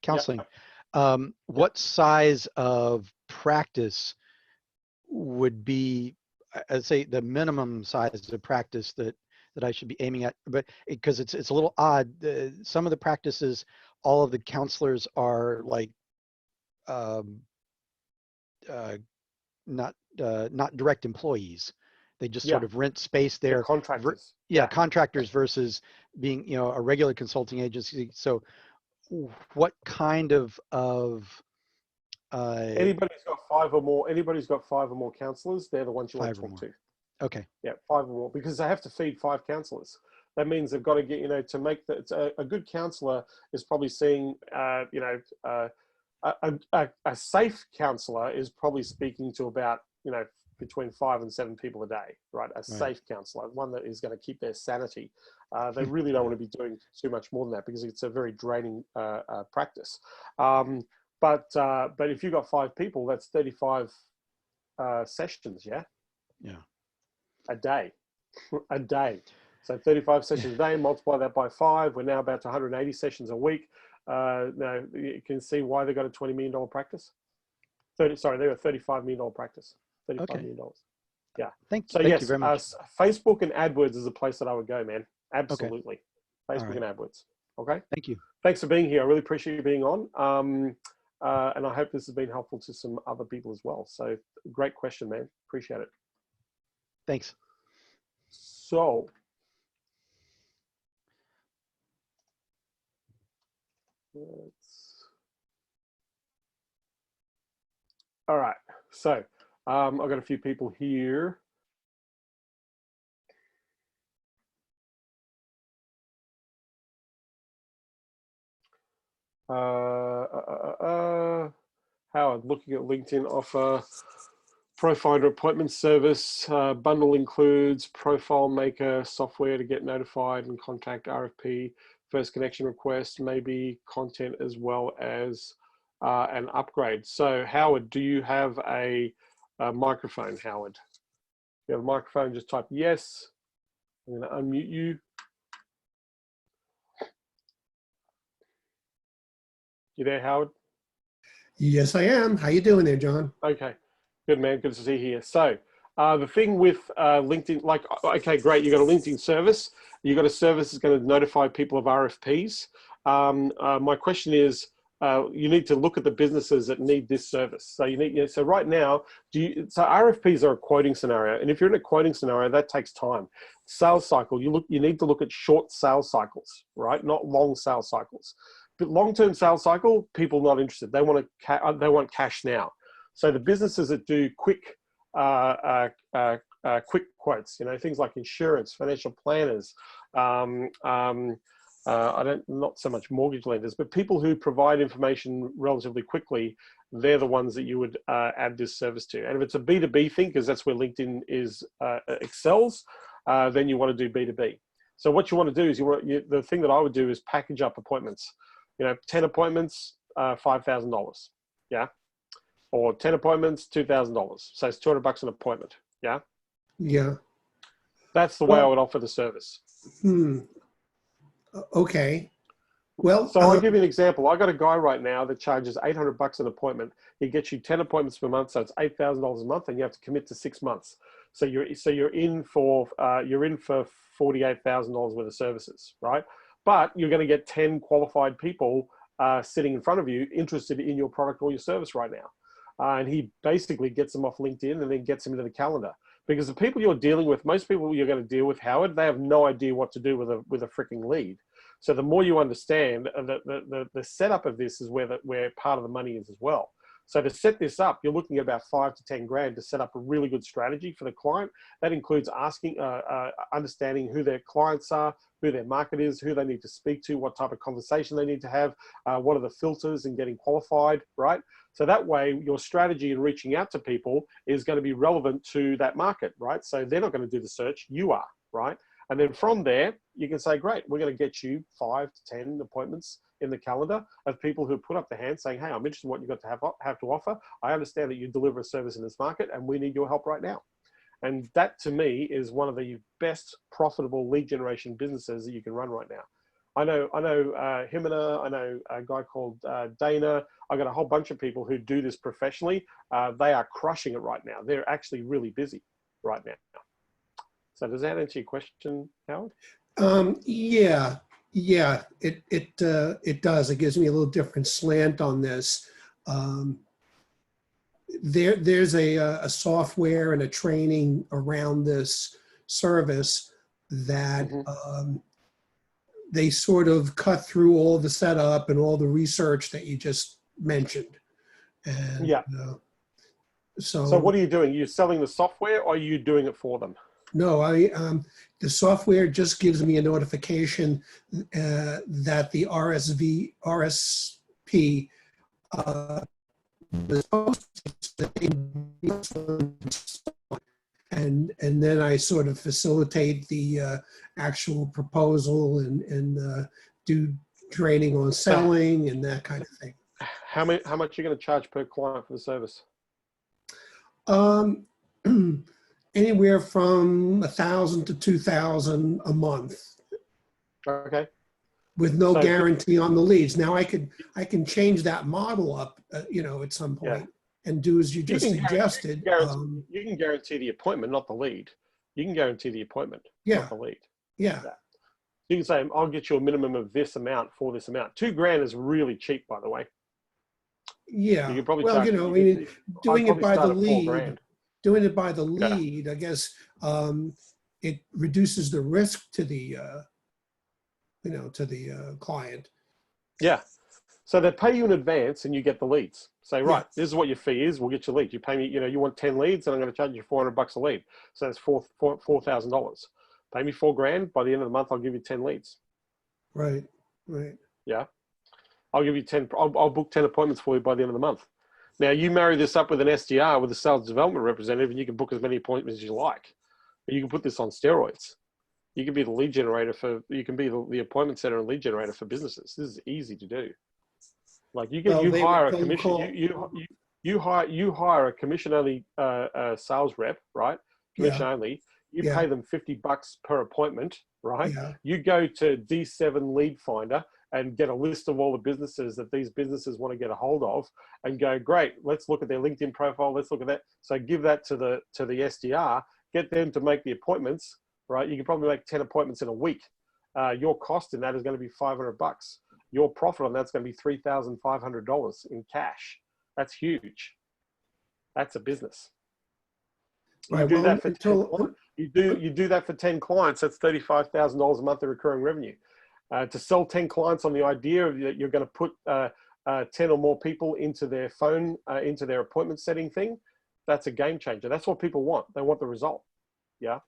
counseling. What size of practice would be, I'd say, the minimum size of practice that I should be aiming at? But because it's a little odd, some of the practices, all of the counselors are like not direct employees. They just sort of rent space there. Contractors. Contractors versus being, a regular consulting agency. So what kind of anybody's got 5 or more counselors, they're the ones you want to talk to. Okay. Yeah, 5 or more, because they have to feed 5 counselors. That means they've got to get, to make that, a good counselor is probably seeing, a safe counselor is probably speaking to about, between 5 and 7 people a day, right? Safe counselor, one that is going to keep their sanity. They really don't want to be doing too much more than that because it's a very draining practice. But if you've got 5 people, that's 35 sessions, yeah? Yeah. A day. A day. So 35 sessions a day, multiply that by 5. We're now about to 180 sessions a week. Now you can see why they got a $20 million practice. They're a $35 million practice. $35 million. Yeah. Thank you very much. Facebook and AdWords is a place that I would go, man. Absolutely. Okay. Facebook and AdWords. Okay. Thank you. Thanks for being here. I really appreciate you being on. And I hope this has been helpful to some other people as well. So great question, man. Appreciate it. Thanks. So, all right. So I've got a few people here. Howard, looking at LinkedIn offer, ProFinder appointment service, bundle includes Profile Maker software to get notified and contact RFP, first connection request, maybe content as well as an upgrade. So Howard, do you have a microphone, Howard? If you have a microphone, just type yes. I'm going to unmute you. You there, Howard? Yes, I am. How you doing there, John? Okay, good, man. Good to see you here. So the thing with LinkedIn, okay, great. You got a LinkedIn service. You got a service that's going to notify people of RFPs. My question is, you need to look at the businesses that need this service. So you need, so right now, so RFPs are a quoting scenario, and if you're in a quoting scenario, that takes time. Sales cycle, you need to look at short sales cycles, right? Not long sales cycles. But long-term sales cycle, people not interested. They want cash now. So the businesses that do quick quotes, things like insurance, financial planners, not so much mortgage lenders, but people who provide information relatively quickly, they're the ones that you would add this service to. And if it's a B2B thing, because that's where LinkedIn excels, then you want to do B2B. So what you want to do is the thing that I would do is package up appointments. 10 appointments, $5,000. Yeah. Or 10 appointments, $2,000. So it's $200 an appointment. Yeah. Yeah. That's the way I would offer the service. Okay. Well, so I'll give you an example. I got a guy right now that charges $800 an appointment. He gets you 10 appointments per month, so it's $8,000 a month, and you have to commit to 6 months. So you're in for $48,000 worth of services, right? But you're going to get 10 qualified people sitting in front of you interested in your product or your service right now. And he basically gets them off LinkedIn and then gets them into the calendar. Because the people you're dealing with, most people you're going to deal with, Howard, they have no idea what to do with a freaking lead. So the more you understand, the setup of this is where part of the money is as well. So to set this up, you're looking at about $5 to 10 grand to set up a really good strategy for the client. That includes understanding who their clients are, who their market is, who they need to speak to, what type of conversation they need to have, what are the filters in getting qualified, right? So that way your strategy in reaching out to people is going to be relevant to that market, right? So they're not going to do the search, you are, right? And then from there, you can say, great, we're going to get you 5 to 10 appointments in the calendar of people who put up their hand saying, hey, I'm interested in what you've got to have to offer. I understand that you deliver a service in this market and we need your help right now. And that to me is one of the best profitable lead generation businesses that you can run right now. I know Himina, I know a guy called Dana. I got a whole bunch of people who do this professionally. They are crushing it right now. They're actually really busy right now. So does that answer your question, Howard? Yeah, it does. It gives me a little different slant on this. There's a software and a training around this service that they sort of cut through all the setup and all the research that you just mentioned. And yeah. So what are you doing? You're selling the software, or are you doing it for them? No, the software just gives me a notification that the RSP was posted, and then I sort of facilitate the actual proposal and do training on selling and that kind of thing. How much are you going to charge per client for the service? Anywhere from 1,000 to 2,000 a month. Okay. With no guarantee on the leads. Now I can change that model up, at some point and do as you just suggested. You can guarantee the appointment, not the lead. You can guarantee the appointment, not the lead. Yeah. You can say, I'll get you a minimum of this amount for this amount. $2,000 is really cheap, by the way. Yeah. You could probably well, charge, doing it by the lead. Doing it by the lead, I guess, it reduces the risk to the, client. Yeah. So they pay you in advance and you get the leads. Say, right, this is what your fee is. We'll get your leads. You pay me, you want 10 leads and I'm going to charge you $400 a lead. So that's $4,000. Pay me $4,000. By the end of the month, I'll give you 10 leads. Right. Yeah. I'll give you 10. I'll book 10 appointments for you by the end of the month. Now you marry this up with an SDR, with a sales development representative, and you can book as many appointments as you like. You can put this on steroids. You can be the lead generator you can be the appointment center and lead generator for businesses. This is easy to do. Like you hire a commission, you hire a commission only sales rep, right? Commission only. You pay them $50 per appointment, right? Yeah. You go to D7 Lead Finder and get a list of all the businesses that these businesses want to get a hold of and go, great, let's look at their LinkedIn profile. Let's look at that. So give that to the SDR, get them to make the appointments, right? You can probably make 10 appointments in a week. Your cost in that is going to be $500. your profit on that's going to be $3,500 in cash. That's huge. That's a business. You Right. do Well, that for 10 until clients. You do that for 10 clients. That's $35,000 a month of recurring revenue. To sell 10 clients on the idea of that you're going to put 10 or more people into their phone, into their appointment setting thing, that's a game changer. That's what people want. They want the result. Yeah.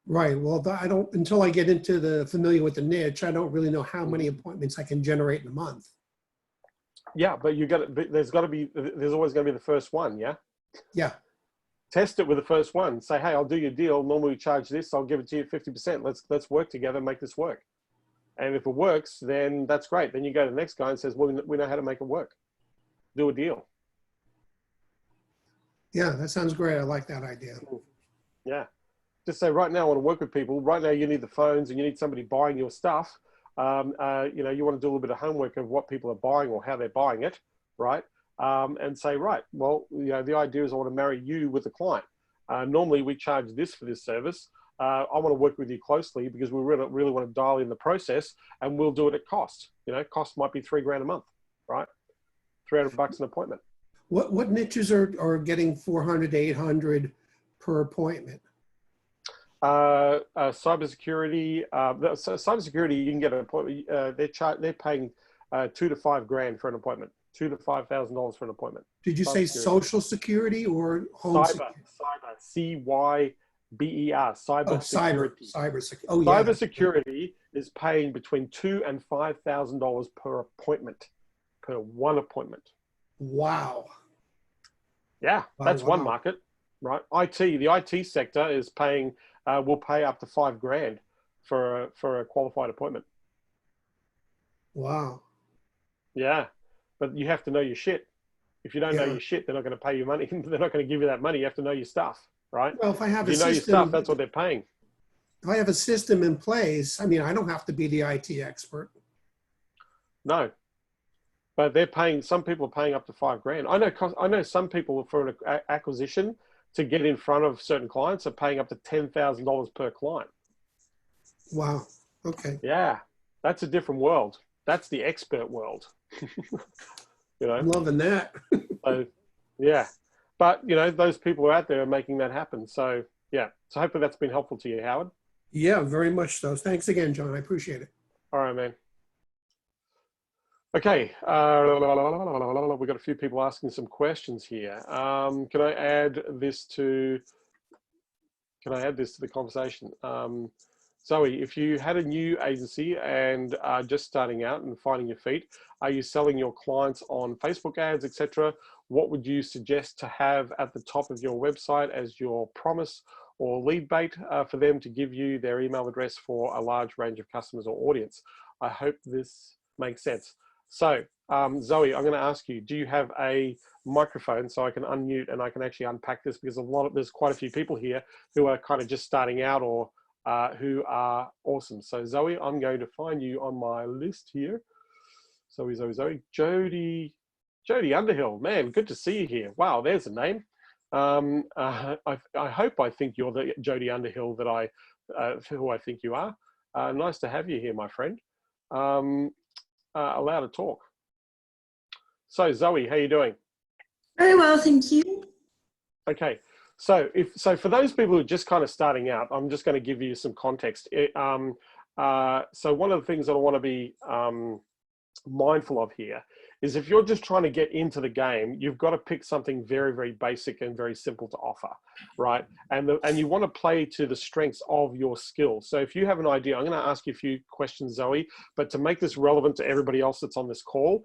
right. Well, I don't until I get into the familiar with the niche. I don't really know how many appointments I can generate in a month. Yeah, but there's always going to be the first one. Yeah. Yeah. Test it with the first one. Say, hey, I'll do your deal. Normally we charge this. I'll give it to you 50%. Let's work together, make this work. And if it works, then that's great. Then you go to the next guy and says, well, we know how to make it work. Do a deal. Yeah, that sounds great. I like that idea. Yeah. Just say, right now, I want to work with people. Right now, you need the phones and you need somebody buying your stuff. You know, you want to do a little bit of homework of what people are buying or how they're buying it, right? And say, right, well, you know, the idea is I want to marry you with the client. Normally, we charge this for this service. I want to work with you closely because we really want to dial in the process, and we'll do it at cost. You know, cost might be $3,000 a month, right? $300 an appointment. What niches are getting 400 to 800 per appointment? Cybersecurity. So cybersecurity, you can get an appointment. They're paying $2,000 to $5,000 for an appointment. $2,000 to $5,000 for an appointment. Did you say social security or home security? Cyber, CYBER, cyber security. Cyber security. Oh, yeah. Cyber security is paying between $2,000 and $5,000 per appointment, per one appointment. Wow. Yeah, that's one market, right? The IT sector is paying, will pay up to $5,000 for a qualified appointment. Wow. Yeah, but you have to know your shit. If you don't know your shit, they're not going to pay you money. They're not going to give you that money. You have to know your stuff, right? Well, if I have your stuff, that's what they're paying. If I have a system in place, I mean, I don't have to be the IT expert. No, but they're paying. Some people are paying up to $5,000. I know some people for an acquisition to get in front of certain clients are paying up to $10,000 per client. Wow. Okay. Yeah, that's a different world. That's the expert world. You know, I'm loving that. So, yeah, but you know, those people out there are making that happen. So yeah, so hopefully that's been helpful to you, Howard. Yeah, very much so. Thanks again, John. I appreciate it. All right, man. Okay, we've got a few people asking some questions here. Can I add this to the conversation? Zoe, if you had a new agency and are just starting out and finding your feet, are you selling your clients on Facebook ads, etc.? What would you suggest to have at the top of your website as your promise or lead bait for them to give you their email address for a large range of customers or audience? I hope this makes sense. So, Zoe, I'm going to ask you, do you have a microphone so I can unmute and I can actually unpack this, because there's quite a few people here who are kind of just starting out or who are awesome. So Zoe, I'm going to find you on my list here. Zoe. Jody Underhill, man, good to see you here. Wow, there's a name. I think you're the Jody Underhill that who I think you are. Nice to have you here, my friend. Allowed to talk. So Zoe, how you doing? Very well, thank you. Okay. So for those people who are just kind of starting out, I'm just going to give you some context. So one of the things that I want to be mindful of here is if you're just trying to get into the game, you've got to pick something very, very basic and very simple to offer, right? And you want to play to the strengths of your skills. So if you have an idea, I'm going to ask you a few questions, Zoe, but to make this relevant to everybody else that's on this call,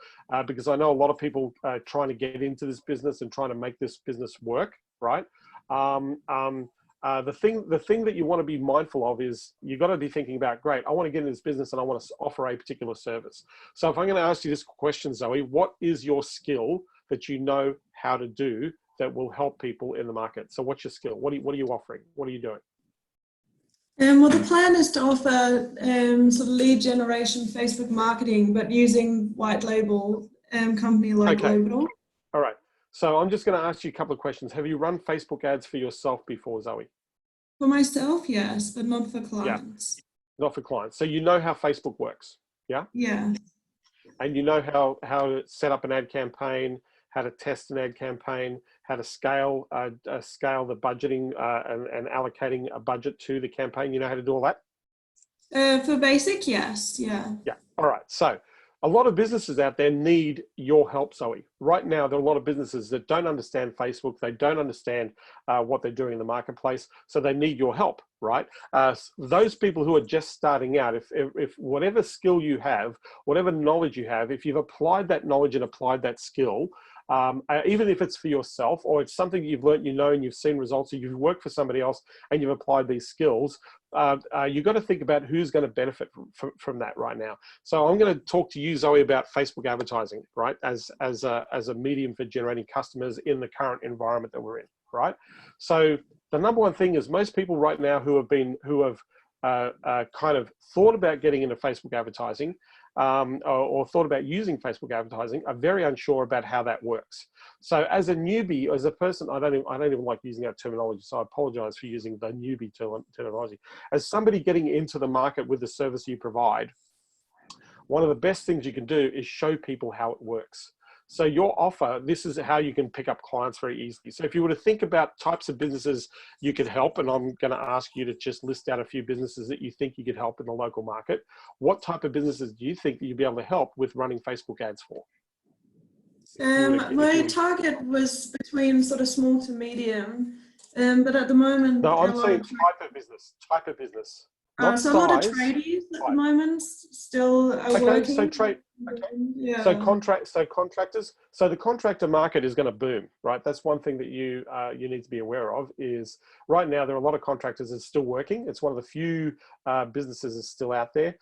because I know a lot of people are trying to get into this business and trying to make this business work, right? The thing that you want to be mindful of is you got to be thinking about, great, I want to get into this business and I want to offer a particular service. So if I'm going to ask you this question, Zoe, what is your skill that you know how to do that will help people in the market? So what's your skill? What are you offering? What are you doing? Well, the plan is to offer sort of lead generation Facebook marketing, but using white label company like Global. All right. So I'm just going to ask you a couple of questions. Have you run Facebook ads for yourself before, Zoe? For myself, yes, but not for clients. Yeah, not for clients. So you know how Facebook works, yeah? Yeah. and you know how to set up an ad campaign, how to test an ad campaign, how to scale the budgeting and allocating a budget to the campaign. You know how to do all that? For basic, yes, yeah. Yeah, all right. So a lot of businesses out there need your help, Zoe. Right now, there are a lot of businesses that don't understand Facebook. They don't understand what they're doing in the marketplace. So they need your help, right? Those people who are just starting out, if whatever skill you have, whatever knowledge you have, if you've applied that knowledge and applied that skill, even if it's for yourself or it's something you've learned, you know, and you've seen results, or you've worked for somebody else and you've applied these skills, you've got to think about who's going to benefit from that right now. So I'm going to talk to you, Zoe, about Facebook advertising, right? As a medium for generating customers in the current environment that we're in, right? So the number one thing is most people right now who have kind of thought about getting into Facebook advertising or thought about using Facebook advertising are very unsure about how that works. So as a newbie, as a person, I don't even like using that terminology, so I apologize for using the newbie terminology. As somebody getting into the market with the service you provide, one of the best things you can do is show people how it works. So your offer, this is how you can pick up clients very easily. So if you were to think about types of businesses you could help, and I'm going to ask you to just list out a few businesses that you think you could help in the local market, what type of businesses do you think that you'd be able to help with running Facebook ads for? My target was between sort of small to medium, but at the moment... No, I'm saying type of business. So a lot of tradies at the moment still are working. Yeah. So contractors. So the contractor market is going to boom, right? That's one thing that you need to be aware of. Is right now there are a lot of contractors that are still working. It's one of the few businesses that's still out there.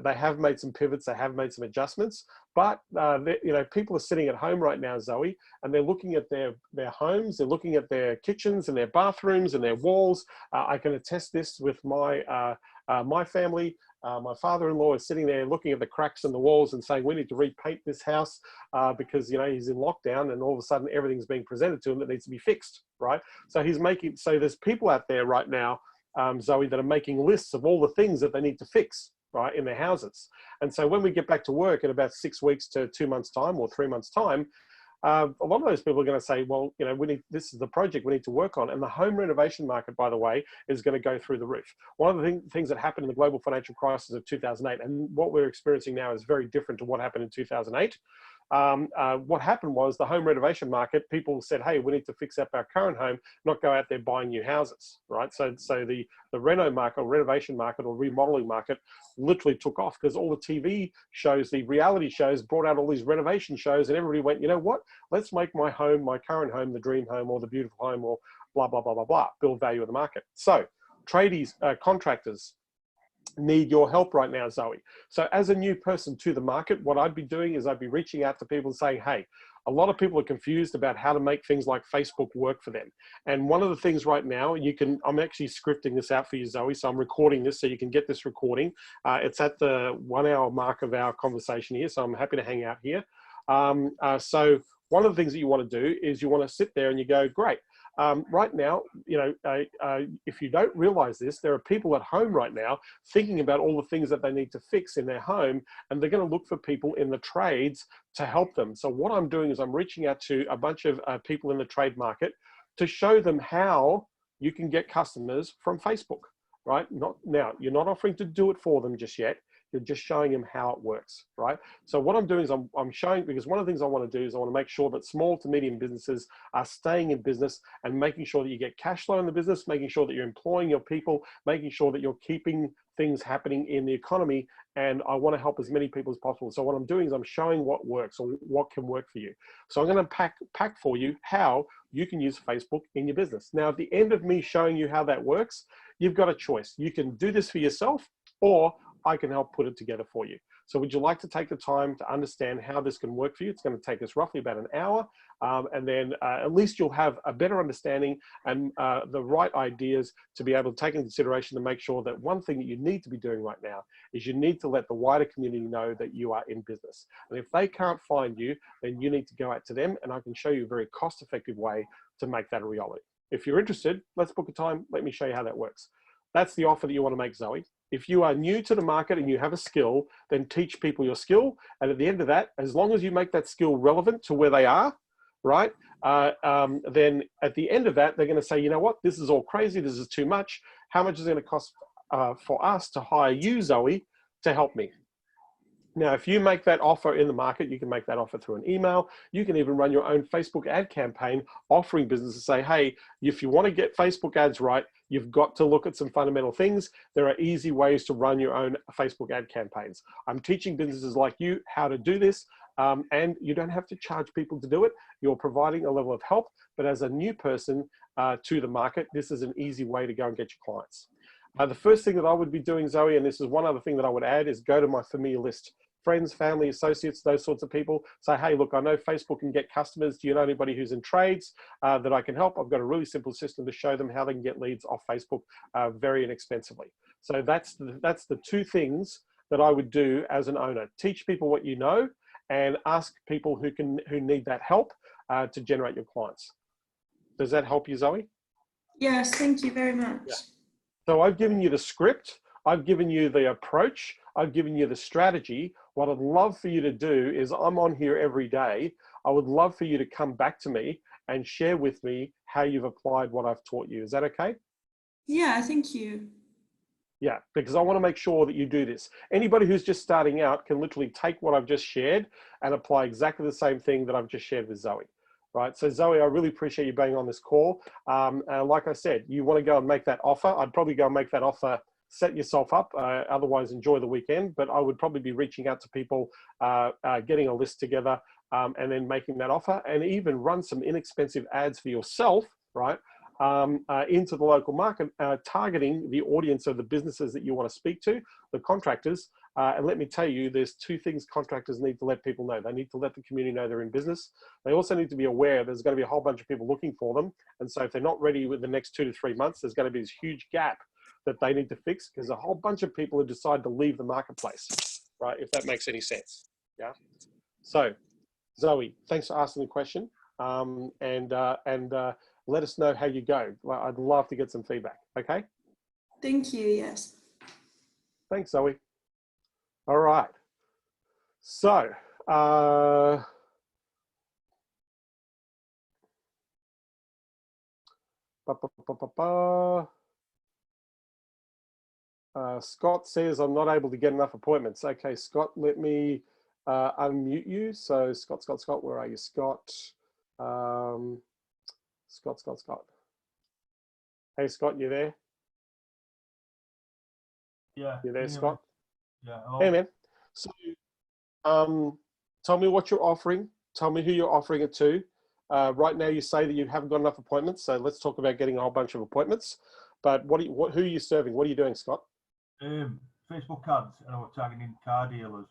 They have made some pivots. They have made some adjustments. But people are sitting at home right now, Zoe, and they're looking at their homes. They're looking at their kitchens and their bathrooms and their walls. I can attest this with my family. My father-in-law is sitting there looking at the cracks in the walls and saying, we need to repaint this house because, he's in lockdown, and all of a sudden everything's being presented to him that needs to be fixed, right? So there's people out there right now, Zoe, that are making lists of all the things that they need to fix, right, in their houses. And so when we get back to work in about 6 weeks to 2 months time or 3 months time, a lot of those people are going to say, well, this is the project we need to work on. And the home renovation market, by the way, is going to go through the roof. One of the things that happened in the global financial crisis of 2008, and what we're experiencing now is very different to what happened in 2008. What happened was the home renovation market, people said, hey, we need to fix up our current home, not go out there buying new houses, right? So the reno market or renovation market or remodeling market literally took off because all the TV shows, the reality shows brought out all these renovation shows, and everybody went, you know what? Let's make my home, my current home, the dream home or the beautiful home or blah, blah, blah, blah, blah, build value in the market. So tradies, contractors, need your help right now, Zoe. So as a new person to the market, what I'd be doing is I'd be reaching out to people and saying, hey, a lot of people are confused about how to make things like Facebook work for them. And one of the things right now, I'm actually scripting this out for you, Zoe, so I'm recording this so you can get this recording. It's at the 1 hour mark of our conversation here, so I'm happy to hang out here. So one of the things that you want to do is you want to sit there and you go, great. Right now, if you don't realize this, there are people at home right now thinking about all the things that they need to fix in their home, and they're going to look for people in the trades to help them. So what I'm doing is I'm reaching out to a bunch of people in the trade market to show them how you can get customers from Facebook, right? You're not offering to do it for them just yet. You're just showing them how it works, right? So what I'm doing is I'm showing, because one of the things I want to do is I want to make sure that small to medium businesses are staying in business and making sure that you get cash flow in the business, making sure that you're employing your people, making sure that you're keeping things happening in the economy. And I want to help as many people as possible. So what I'm doing is I'm showing what works or what can work for you. So I'm going to pack for you how you can use Facebook in your business. Now, at the end of me showing you how that works, you've got a choice. You can do this for yourself, or I can help put it together for you. So would you like to take the time to understand how this can work for you? It's going to take us roughly about an hour. And then at least you'll have a better understanding and the right ideas to be able to take into consideration to make sure that one thing that you need to be doing right now is you need to let the wider community know that you are in business. And if they can't find you, then you need to go out to them, and I can show you a very cost-effective way to make that a reality. If you're interested, let's book a time. Let me show you how that works. That's the offer that you want to make, Zoe. If you are new to the market and you have a skill, then teach people your skill. And at the end of that, as long as you make that skill relevant to where they are, right? Then at the end of that, they're going to say, you know what, this is all crazy. This is too much. How much is it going to cost for us to hire you, Zoe, to help me? Now, if you make that offer in the market, you can make that offer through an email. You can even run your own Facebook ad campaign offering businesses, say, hey, if you want to get Facebook ads right, you've got to look at some fundamental things. There are easy ways to run your own Facebook ad campaigns. I'm teaching businesses like you how to do this, and you don't have to charge people to do it. You're providing a level of help, but as a new person to the market, this is an easy way to go and get your clients. The first thing that I would be doing, Zoe, and this is one other thing that I would add, is go to my familiar list. Friends, family, associates, those sorts of people. Say, hey, look, I know Facebook can get customers. Do you know anybody who's in trades that I can help? I've got a really simple system to show them how they can get leads off Facebook very inexpensively. So that's the two things that I would do as an owner. Teach people what you know and ask people who need that help to generate your clients. Does that help you, Zoe? Yes, thank you very much. Yeah. So I've given you the script. I've given you the approach. I've given you the strategy. What I'd love for you to do is, I'm on here every day. I would love for you to come back to me and share with me how you've applied what I've taught you. Is that okay? Yeah, thank you. Yeah, because I want to make sure that you do this. Anybody who's just starting out can literally take what I've just shared and apply exactly the same thing that I've just shared with Zoe. Right, so Zoe, I really appreciate you being on this call. Like I said, you want to go and make that offer. I'd probably go and make that offer, set yourself up, otherwise enjoy the weekend, but I would probably be reaching out to people, getting a list together, and then making that offer, and even run some inexpensive ads for yourself, right, into the local market, targeting the audience of the businesses that you want to speak to, the contractors. And let me tell you, there's two things contractors need to let people know. They need to let the community know they're in business. They also need to be aware there's going to be a whole bunch of people looking for them. And so if they're not ready within the next 2 to 3 months, there's going to be this huge gap that they need to fix, because a whole bunch of people have decided to leave the marketplace, right? If that makes any sense. Yeah. So Zoe, thanks for asking the question. And let us know how you go. I'd love to get some feedback. Okay. Thank you. Yes. Thanks, Zoe. All right. So, Scott says, I'm not able to get enough appointments. Okay, Scott, let me unmute you. So Scott, where are you? Scott. Scott. Hey, Scott, you there? Yeah. You there, Scott? Yeah. Hey, man. So, tell me what you're offering. Tell me who you're offering it to. Right now, you say that you haven't got enough appointments. So let's talk about getting a whole bunch of appointments. But who are you serving? What are you doing, Scott? Facebook ads, and we're targeting car dealers.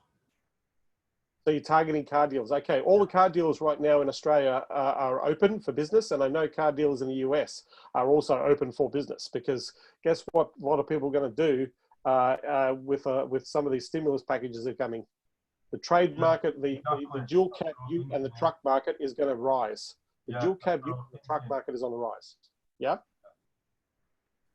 So you're targeting car dealers. Okay, all the car dealers right now in Australia are open for business, and I know car dealers in the US are also open for business, because guess what a lot of people are going to do with some of these stimulus packages that are coming. The trade market, the dual cab ute and the truck market is going to rise. The dual cab ute and the truck market is on the rise. Yeah?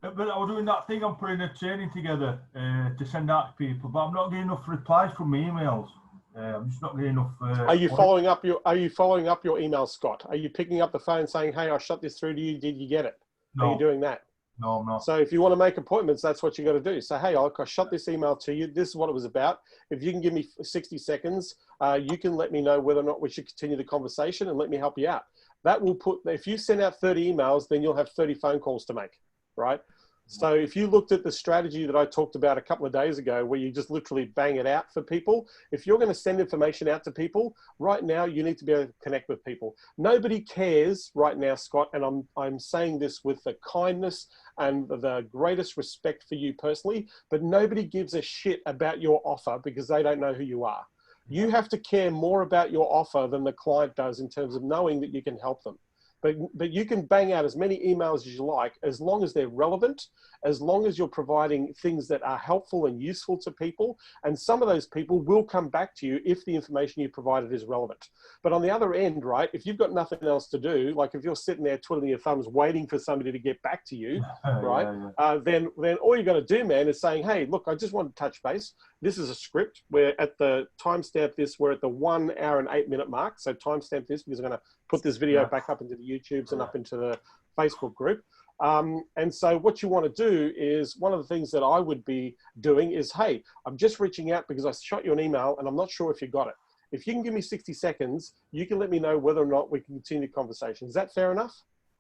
But I was doing that thing, I'm putting a training together to send out to people, but I'm not getting enough replies from my emails. I'm just not getting enough. Are you following up your emails, Scott? Are you picking up the phone saying, hey, I shot this through to you, did you get it? No. Are you doing that? No, I'm not. So if you want to make appointments, that's what you got to do. Say, hey, I shot this email to you. This is what it was about. If you can give me 60 seconds, you can let me know whether or not we should continue the conversation and let me help you out. That will if you send out 30 emails, then you'll have 30 phone calls to make, right? So if you looked at the strategy that I talked about a couple of days ago, where you just literally bang it out for people, if you're going to send information out to people, right now you need to be able to connect with people. Nobody cares right now, Scott, and I'm saying this with the kindness and the greatest respect for you personally, but nobody gives a shit about your offer because they don't know who you are. You have to care more about your offer than the client does in terms of knowing that you can help them. But you can bang out as many emails as you like, as long as they're relevant, as long as you're providing things that are helpful and useful to people. And some of those people will come back to you if the information you provided is relevant. But on the other end, right, if you've got nothing else to do, like if you're sitting there twiddling your thumbs waiting for somebody to get back to you, right, then all you got to do, man, is saying, hey, look, I just want to touch base. This is a script. We're at the timestamp this, we're at the 1 hour and 8 minute mark. So timestamp this because I'm going to put this video back up into the YouTubes and up into the Facebook group. And so what you want to do is, one of the things that I would be doing is, hey, I'm just reaching out because I shot you an email and I'm not sure if you got it. If you can give me 60 seconds, you can let me know whether or not we can continue the conversation. Is that fair enough?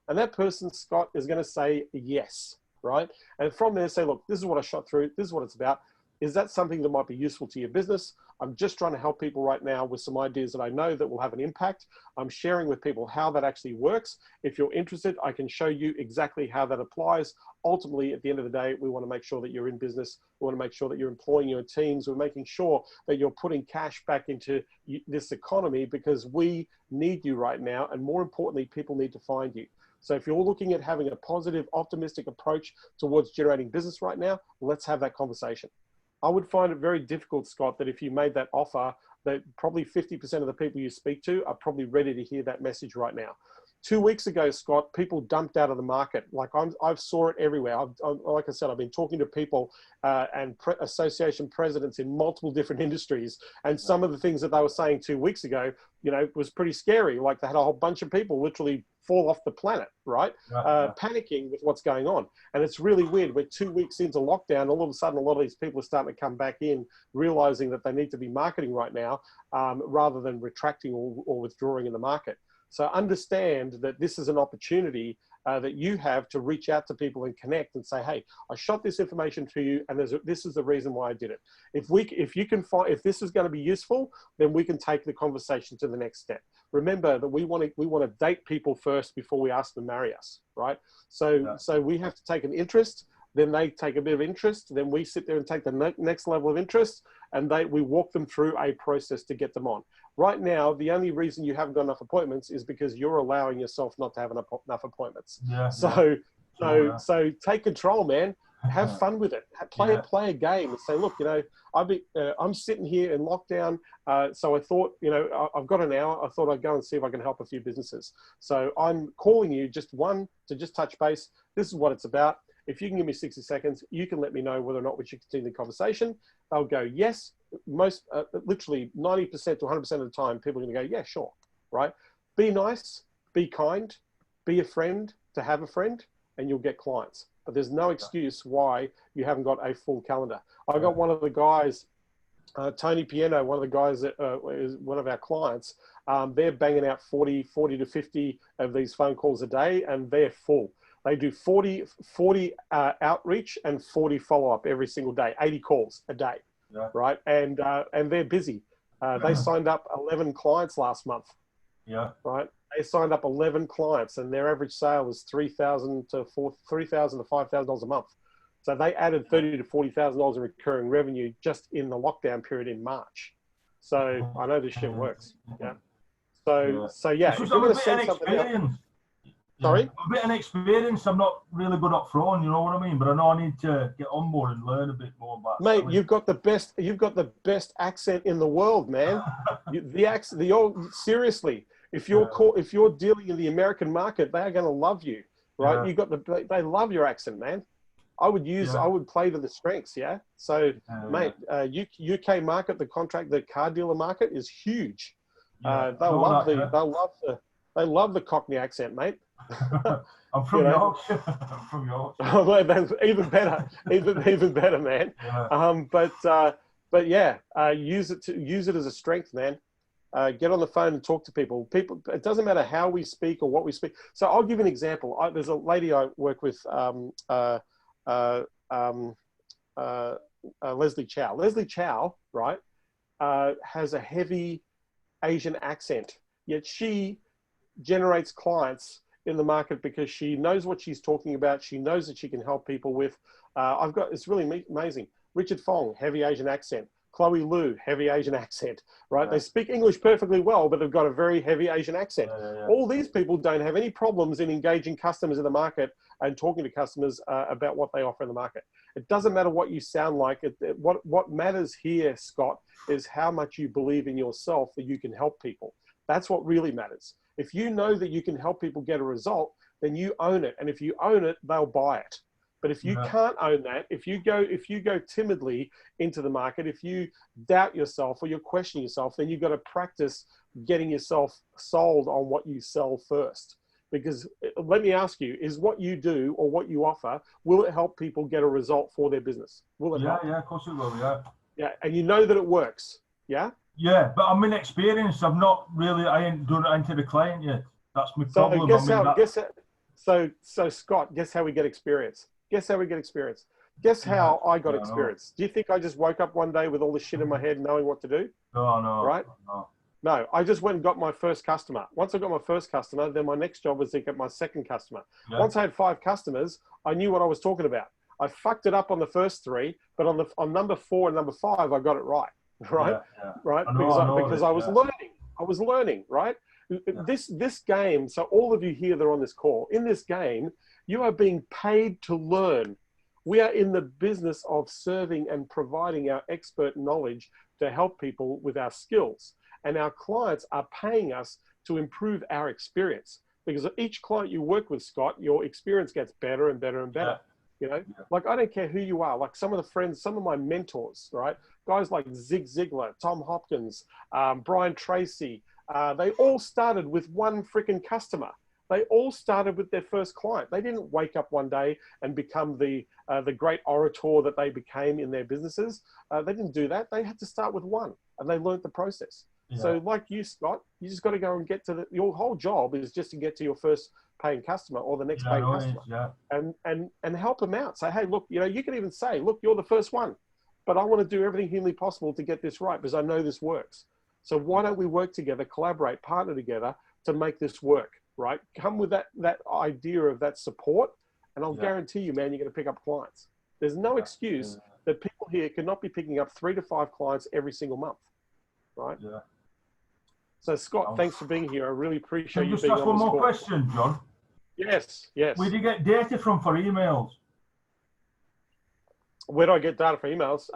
And that person, Scott, is going to say yes, right? And from there, say, look, this is what I shot through. This is what it's about. Is that something that might be useful to your business? I'm just trying to help people right now with some ideas that I know that will have an impact. I'm sharing with people how that actually works. If you're interested, I can show you exactly how that applies. Ultimately, at the end of the day, we want to make sure that you're in business. We want to make sure that you're employing your teams. We're making sure that you're putting cash back into this economy because we need you right now. And more importantly, people need to find you. So if you're looking at having a positive, optimistic approach towards generating business right now, let's have that conversation. I would find it very difficult, Scott, that if you made that offer, that probably 50% of the people you speak to are probably ready to hear that message right now. 2 weeks ago, Scott, people dumped out of the market. Like I've saw it everywhere. Like I said, I've been talking to people and association presidents in multiple different industries. And some of the things that they were saying 2 weeks ago, you know, was pretty scary. Like they had a whole bunch of people literally fall off the planet, right? Panicking with what's going on. And it's really weird. We're 2 weeks into lockdown. All of a sudden, a lot of these people are starting to come back in, realizing that they need to be marketing right now rather than retracting or withdrawing in the market. So understand that this is an opportunity that you have to reach out to people and connect and say, hey, I shot this information to you and this is the reason why I did it. If this is going to be useful, then we can take the conversation to the next step. Remember that we want to date people first before we ask them to marry us, right? So we have to take an interest, then they take a bit of interest, then we sit there and take the next level of interest, and we walk them through a process to get them on. Right now, the only reason you haven't got enough appointments is because you're allowing yourself not to have enough appointments. So take control, man. Have fun with it. Play a game and say, look, you know, I'm sitting here in lockdown, so I thought, you know, I've got an hour. I thought I'd go and see if I can help a few businesses. So I'm calling you to just touch base. This is what it's about. If you can give me 60 seconds, you can let me know whether or not we should continue the conversation. They'll go, yes. Literally 90% to 100% of the time, people are going to go, yeah, sure, right? Be nice, be kind, be a friend to have a friend, and you'll get clients. But there's no excuse why you haven't got a full calendar. I got one of the guys, Tony Piano, one of the guys that is one of our clients. They're banging out 40 to 50 of these phone calls a day, and they're full. They do 40 outreach and 40 follow-up every single day, 80 calls a day, right? And they're busy. They signed up 11 clients last month, right? They signed up 11 clients, and their average sale was $3,000 to $5,000 a month. So they added $30,000 to $40,000 in recurring revenue just in the lockdown period in March. So I know this shit works. Yeah. So yeah, if you're going to send something out. Sorry? A bit of experience. I'm not really good at throwing, you know what I mean? But I know I need to get on board and learn a bit more about. Mate, you've got the best accent in the world, man. Seriously, if you're dealing in the American market, they are going to love you, right? They love your accent, man. I would play to the strengths, yeah. So, mate, UK market, the car dealer market is huge. They love the Cockney accent, mate. I'm from Yorkshire. I'm from Yorkshire. Oh, well, that's even better, even better, man. But yeah, use it as a strength, man. Get on the phone and talk to people. It doesn't matter how we speak or what we speak. So I'll give you an example. There's a lady I work with, Leslie Chow. Leslie Chow, right, has a heavy Asian accent, yet she generates clients in the market because she knows what she's talking about. She knows that she can help people with. It's really amazing. Richard Fong, heavy Asian accent. Chloe Lu, heavy Asian accent, right? They speak English perfectly well, but they've got a very heavy Asian accent. All these people don't have any problems in engaging customers in the market and talking to customers about what they offer in the market. It doesn't matter what you sound like. What matters here, Scott, is how much you believe in yourself that you can help people. That's what really matters. If you know that you can help people get a result, then you own it. And if you own it, they'll buy it. But if you can't own that, if you go timidly into the market, if you doubt yourself or you're questioning yourself, then you've got to practice getting yourself sold on what you sell first. Because let me ask you, is what you do or what you offer, will it help people get a result for their business? Will it help? Yeah, of course it will, yeah. Yeah, and you know that it works, yeah? Yeah, but I'm inexperienced. I ain't done it into the client yet. That's my problem. So Scott, guess how we get experience? Guess how we get experience? Guess how I got experience? Do you think I just woke up one day with all this shit in my head knowing what to do? No. Right? No, I just went and got my first customer. Once I got my first customer, then my next job was to get my second customer. Yeah. Once I had 5 customers, I knew what I was talking about. I fucked it up on the first 3, but on number 4 and number 5, I got it right. Right? Yeah. Right? Because I was learning. I was learning, right? Yeah. This game, so all of you here that are on this call, in this game, you are being paid to learn. We are in the business of serving and providing our expert knowledge to help people with our skills. And our clients are paying us to improve our experience. Because each client you work with, Scott, your experience gets better and better and better. Yeah. You know, like I don't care who you are, like some of the friends, some of my mentors, right? Guys like Zig Ziglar, Tom Hopkins, Brian Tracy, they all started with one freaking customer. They all started with their first client. They didn't wake up one day and become the great orator that they became in their businesses. They didn't do that. They had to start with one, and they learned the process. Yeah. So like you, Scott, you just got to go and get to your whole job is just to get to your first paying customer or the next paying customer, and help them out. Say, hey, look, you know, you can even say, look, you're the first one, but I want to do everything humanly possible to get this right because I know this works. So why don't we work together, collaborate, partner together to make this work? Right? Come with that idea of that support, and I'll guarantee you, man, you're going to pick up clients. There's no excuse that people here cannot be picking up 3 to 5 clients every single month, right? Yeah. So Scott, thanks for being here. I really appreciate you being on this call. Just one more question, John. Yes, yes. Where do you get data from for emails? Where do I get data for emails?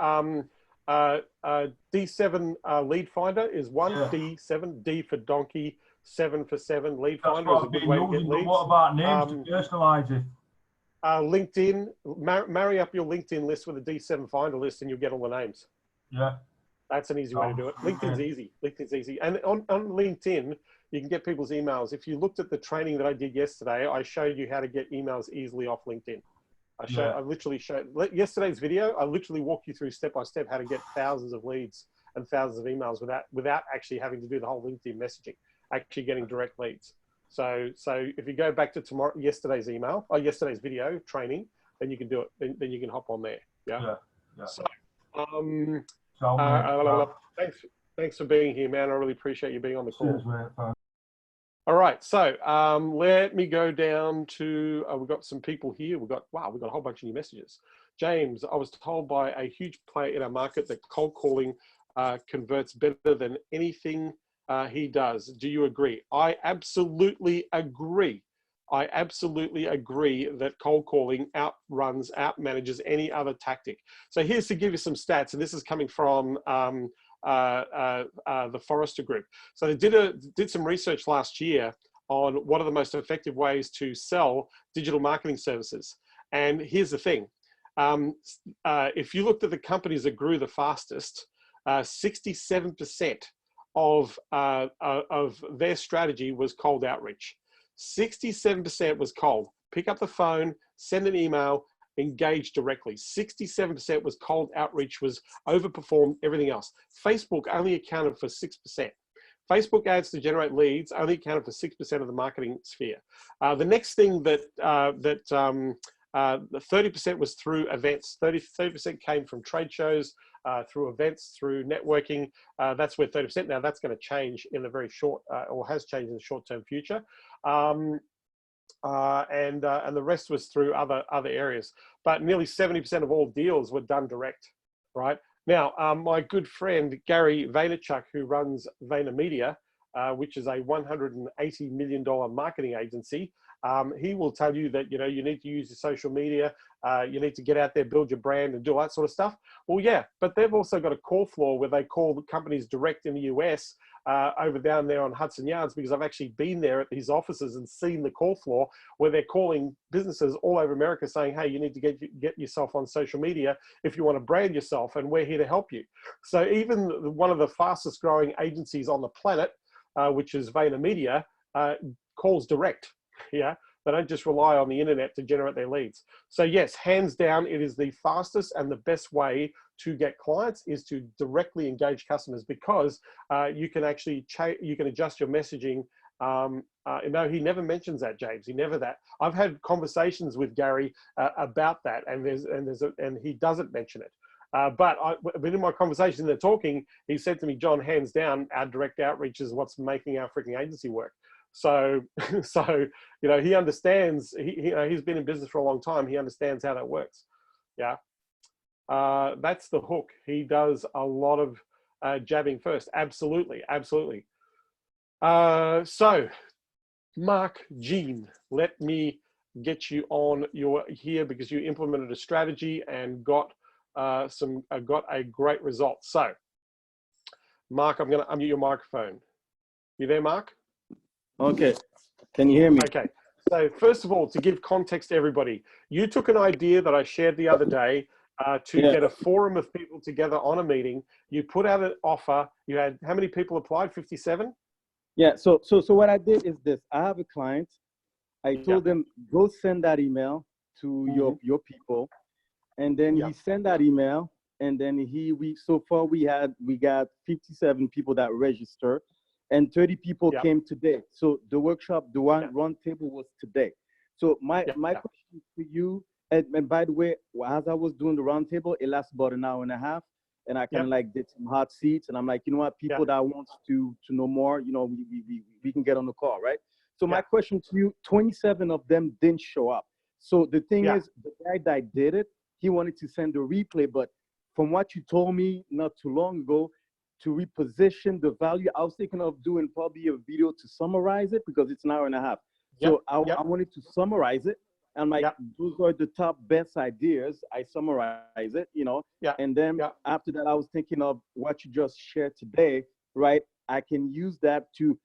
D7 Lead Finder is one. D7, D for donkey. 7 for 7 lead finder is a good way to get leads. What about names to personalize it? LinkedIn, marry up your LinkedIn list with a D7 finder list and you'll get all the names. Yeah. That's an easy way to do it. LinkedIn's easy. LinkedIn's easy. And on LinkedIn, you can get people's emails. If you looked at the training that I did yesterday, I showed you how to get emails easily off LinkedIn. I literally showed yesterday's video. I literally walked you through step by step how to get thousands of leads and thousands of emails without actually having to do the whole LinkedIn messaging. Actually getting direct leads. So if you go back to yesterday's email or yesterday's video training, then you can do it. Then you can hop on there. Yeah. So, thanks for being here, man. I really appreciate you being on the call. Cheers, man. All right. So let me go down to, we've got some people here. We've got a whole bunch of new messages. James, I was told by a huge player in our market that cold calling converts better than anything he does. Do you agree? I absolutely agree. I absolutely agree that cold calling outmanages any other tactic. So here's to give you some stats, and this is coming from the Forrester Group. So they did some research last year on what are the most effective ways to sell digital marketing services. And here's the thing. If you looked at the companies that grew the fastest, 67% of their strategy was cold outreach. 67% was cold. Pick up the phone, send an email, engage directly. 67% was cold outreach, was overperformed everything else. Facebook only accounted for 6%. Facebook ads to generate leads only accounted for 6% of the marketing sphere. The next thing that the 30% was through events. 30% came from trade shows, through events, through networking. That's where 30%. Now that's going to change in the very short, or has changed in the short-term future. And the rest was through other areas. But nearly 70% of all deals were done direct, right? Now, my good friend, Gary Vaynerchuk, who runs VaynerMedia, which is a $180 million marketing agency, he will tell you that, you need to use your social media, you need to get out there, build your brand and do all that sort of stuff. Well, yeah, but they've also got a call floor where they call the companies direct in the US over down there on Hudson Yards, because I've actually been there at his offices and seen the call floor where they're calling businesses all over America saying, hey, you need to get yourself on social media if you want to brand yourself, and we're here to help you. So even one of the fastest growing agencies on the planet, which is VaynerMedia, calls direct. Yeah, they don't just rely on the internet to generate their leads. So yes, hands down, it is the fastest and the best way to get clients is to directly engage customers, because you can actually you can adjust your messaging. No, he never mentions that, James. He never that. I've had conversations with Gary about that, and he doesn't mention it. But in my conversation, they're talking, he said to me, John, hands down, our direct outreach is what's making our freaking agency work. So, he understands, he's been in business for a long time. He understands how that works. Yeah. That's the hook. He does a lot of jabbing first. Absolutely. Absolutely. So Mark Jean, let me get you on here, because you implemented a strategy and got a great result. So Mark, I'm going to unmute your microphone. You there, Mark? Okay. Can you hear me? Okay. So first of all, to give context to everybody, you took an idea that I shared the other day to get a forum of people together on a meeting. You put out an offer. You had, how many people applied? 57? Yeah. So what I did is this. I have a client. I told them, go send that email to your people. And then he sent that email. And then so far we got 57 people that registered. And 30 people came today. So the workshop, the round table was today. So my question to you, and by the way, as I was doing the round table, it lasts about an hour and a half. And I kind of did some hot seats. And I'm like, you know what, people that wants to know more, we can get on the call, right? So my question to you, 27 of them didn't show up. So the thing is, the guy that did it, he wanted to send a replay. But from what you told me not too long ago, to reposition the value, I was thinking of doing probably a video to summarize it, because it's an hour and a half. So I wanted to summarize it. And like, those are the top best ideas. I summarize it, and then after that, I was thinking of what you just shared today, right? I can use that to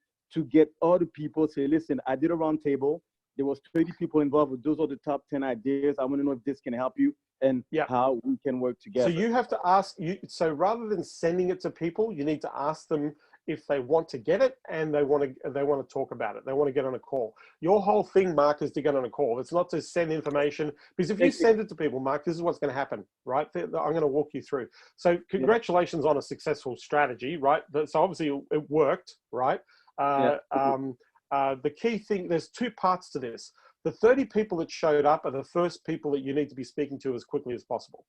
get other people say, listen, I did a round table. There was 30 people involved with those are the top 10 ideas. I want to know if this can help you and how we can work together. So you have to ask, so rather than sending it to people, you need to ask them if they want to get it and they want to talk about it. They want to get on a call. Your whole thing, Mark, is to get on a call. It's not to send information, because if you send it to people, Mark, this is what's going to happen, right? I'm going to walk you through. So congratulations on a successful strategy, right? So obviously it worked, right? The key thing, there's two parts to this. The 30 people that showed up are the first people that you need to be speaking to as quickly as possible,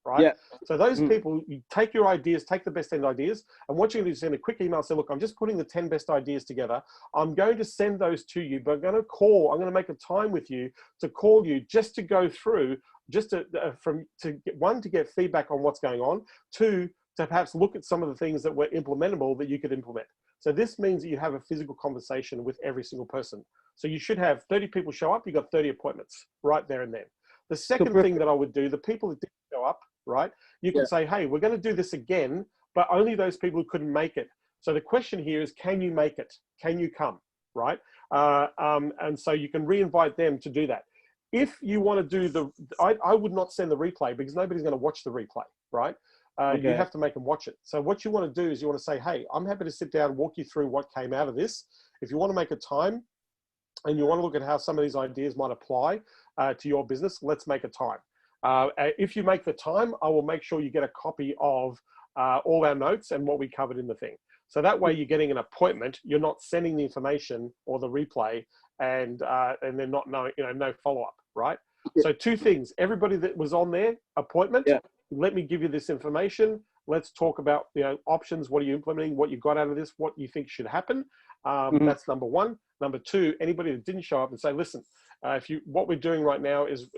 right? So those people, you take your ideas, take the best end ideas, and what you're going to do is send a quick email, say, look, I'm just putting the 10 best ideas together. I'm going to send those to you, but I'm going to make a time with you to call you just to go through, just to get feedback on what's going on, two, to perhaps look at some of the things that were implementable that you could implement. So this means that you have a physical conversation with every single person. So you should have 30 people show up, you got 30 appointments right there and then. The second thing that I would do, the people that didn't show up, right? You can say, hey, we're going to do this again, but only those people who couldn't make it. So the question here is, can you make it? Can you come, right? And so you can re-invite them to do that. If you want to do I would not send the replay, because nobody's going to watch the replay, right? You have to make them watch it. So what you want to do is you want to say, hey, I'm happy to sit down and walk you through what came out of this. If you want to make a time and you want to look at how some of these ideas might apply to your business, let's make a time. If you make the time, I will make sure you get a copy of all our notes and what we covered in the thing. So that way you're getting an appointment. You're not sending the information or the replay and then not knowing, no follow-up, right? So two things, everybody that was on there, appointment, let me give you this information. Let's talk about, you know, options. What are you implementing? What you got out of this? What you think should happen? That's number one. Number two, anybody that didn't show up and say, listen, what we're doing right now is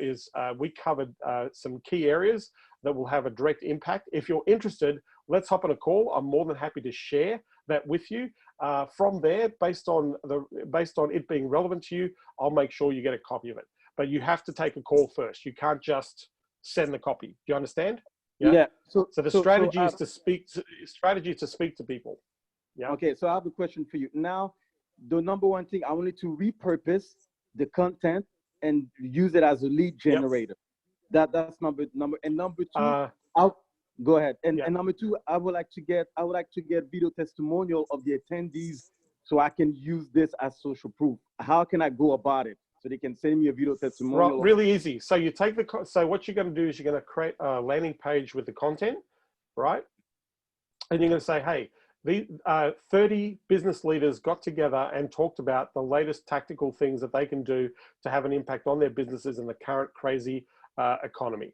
we covered some key areas that will have a direct impact. If you're interested, let's hop on a call. I'm more than happy to share that with you. From there, based on it being relevant to you, I'll make sure you get a copy of it. But you have to take a call first. You can't just send the copy. Do you understand? Yeah. So the strategy is to speak to people. Yeah. Okay. So I have a question for you. Now, the number one thing, I wanted to repurpose the content and use it as a lead generator. Yep. That's number and number two. Go ahead. And number two, I would like to get video testimonial of the attendees so I can use this as social proof. How can I go about it? So they can send me a video testimonial. Really easy. So you take so what you're going to do is you're going to create a landing page with the content, right? And you're going to say, hey, the 30 business leaders got together and talked about the latest tactical things that they can do to have an impact on their businesses in the current crazy economy.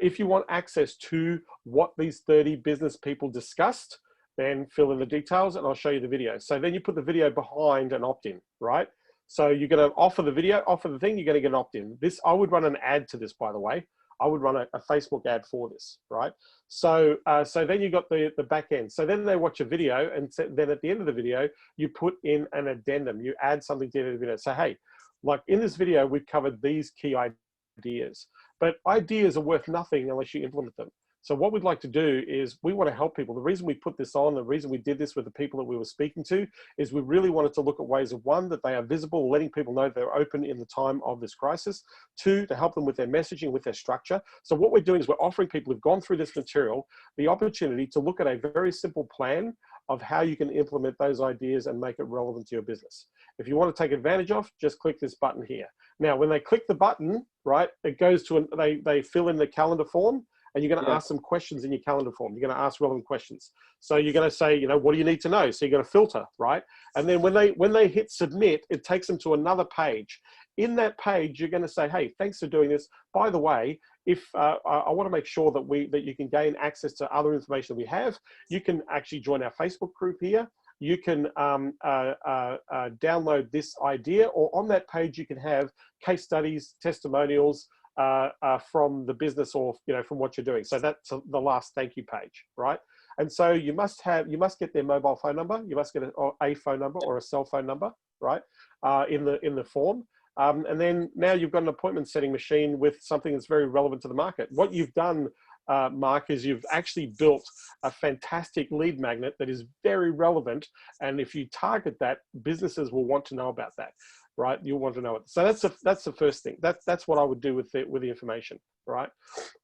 If you want access to what these 30 business people discussed, then fill in the details and I'll show you the video. So then you put the video behind an opt-in, right? So you're going to offer the video, offer the thing, you're going to get an opt-in. I would run an ad to this, by the way. I would run a Facebook ad for this, right? So then you got the back end. So then they watch a video, and then at the end of the video, you put in an addendum. You add something to the end of the video. So hey, like in this video, we've covered these key ideas, but ideas are worth nothing unless you implement them. So what we'd like to do is we want to help people. The reason we put this on, the reason we did this with the people that we were speaking to, is we really wanted to look at ways of, one, that they are visible, letting people know they're open in the time of this crisis. Two, to help them with their messaging, with their structure. So what we're doing is we're offering people who've gone through this material the opportunity to look at a very simple plan of how you can implement those ideas and make it relevant to your business. If you want to take advantage of, just click this button here. Now, when they click the button, right, it goes to, they fill in the calendar form, and you're going to ask some questions in your calendar form. You're going to ask relevant questions. So you're going to say, you know, what do you need to know? So you're going to filter, right? And then when they hit submit, it takes them to another page. In that page, you're going to say, hey, thanks for doing this. By the way, if I want to make sure that you can gain access to other information we have, you can actually join our Facebook group here. You can download this idea, or on that page, you can have case studies, testimonials, from the business, or from what you're doing. So that's the last thank you page, right? And so you must get their mobile phone number. You must get a phone number or a cell phone number, right? In the form. And then now you've got an appointment setting machine with something that's very relevant to the market. What you've done, Mark, is you've actually built a fantastic lead magnet that is very relevant. And if you target that, businesses will want to know about that. Right, you'll want to know it. So that's the first thing. That's what I would do with the information, right?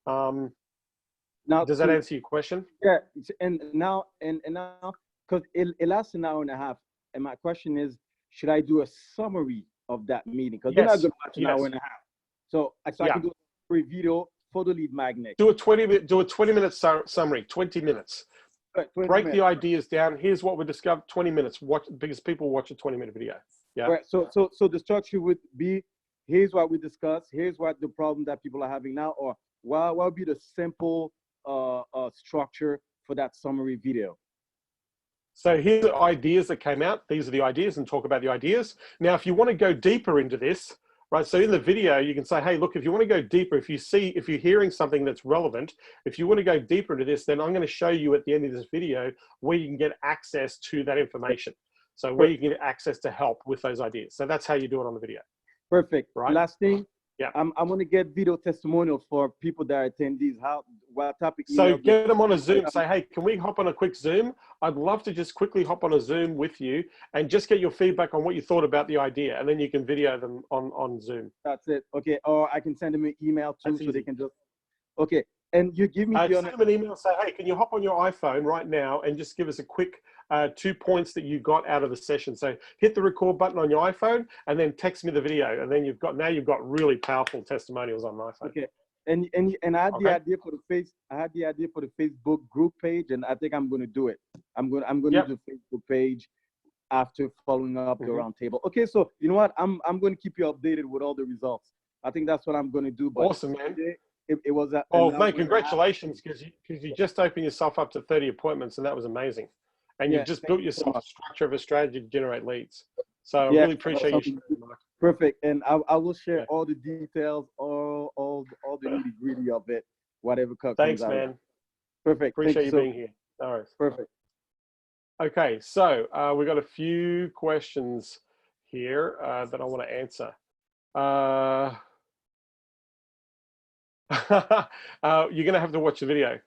Now, does that answer your question? Yeah, and now, because it lasts an hour and a half, and my question is, should I do a summary of that meeting? Because you're not going to watch an hour and a half. So I can do a summary video for the lead magnet. Do a 20-minute summary. 20 minutes. Break the ideas down. Here's what we discovered. 20 minutes. Because people watch a 20-minute video. Yeah. Right. So the structure would be: here's what we discussed. Here's what the problem that people are having now, or what would be the simple structure for that summary video? So here's the ideas that came out. These are the ideas, and talk about the ideas. Now, if you want to go deeper into this, right? So in the video, you can say, hey, look, if you want to go deeper, if you're hearing something that's relevant, if you want to go deeper into this, then I'm going to show you at the end of this video where you can get access to that information. So where you can get access to help with those ideas. So that's how you do it on the video. Perfect. Right. Last thing. Yeah. I want to get video testimonials for people that are attendees. What topic? So get them on a Zoom. Say, hey, can we hop on a quick Zoom? I'd love to just quickly hop on a Zoom with you and just get your feedback on what you thought about the idea, and then you can video them on Zoom. That's it. Okay. Or I can send them an email too, so they can just. Okay. And you give me send them an email. Say, hey, can you hop on your iPhone right now and just give us a quick 2 points that you got out of the session. So hit the record button on your iPhone and then text me the video, and then you've got really powerful testimonials on my iPhone. Okay. And I had the idea for the Facebook group page, and I think I'm going to do it. I'm going to do the Facebook page after following up the roundtable. Okay, so you know what? I'm going to keep you updated with all the results. I think that's what I'm going to do. But awesome, man. it was a, Oh, an hour mate, and a half. congratulations, because you just opened yourself up to 30 appointments, and that was amazing. And Yeah, you've just thank built you so yourself a much. structure of a strategy to generate leads. So I Yeah, really that's appreciate you something sharing, Mark. perfect. And I will share Yeah. all the details, all the nitty gritty of it, whatever comes Thanks, out. man. Perfect. Thank Appreciate you you so being here. No worries. perfect. Okay, so we've got a few questions here that I want to answer. You're going to have to watch the video.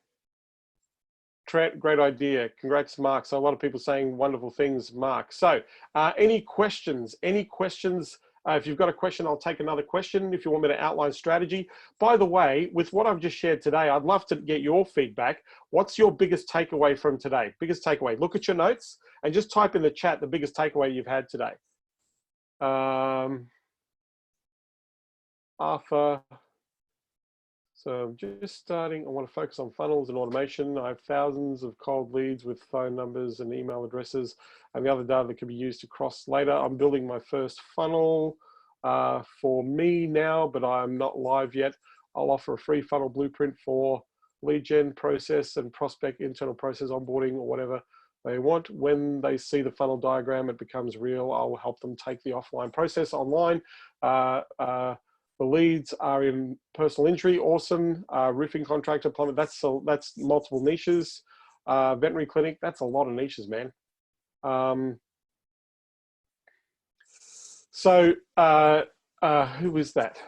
Trent, great idea. Congrats, Mark. So a lot of people saying wonderful things, Mark. So any questions? Any questions? If you've got a question, I'll take another question if you want me to outline strategy. By the way, with what I've just shared today, I'd love to get your feedback. What's your biggest takeaway from today? Biggest takeaway. Look at your notes and just type in the chat the biggest takeaway you've had today. Arthur. So I'm just starting. I want to focus on funnels and automation. I have thousands of cold leads with phone numbers and email addresses and the other data that can be used to cross later. I'm building my first funnel for me now, but I'm not live yet. I'll offer a free funnel blueprint for lead gen process and prospect internal process onboarding or whatever they want. When they see the funnel diagram, it becomes real. I'll help them take the offline process online. The leads are in personal injury, awesome. Roofing contractor, plumber, that's multiple niches. Veterinary clinic, that's a lot of niches, man. Who is that?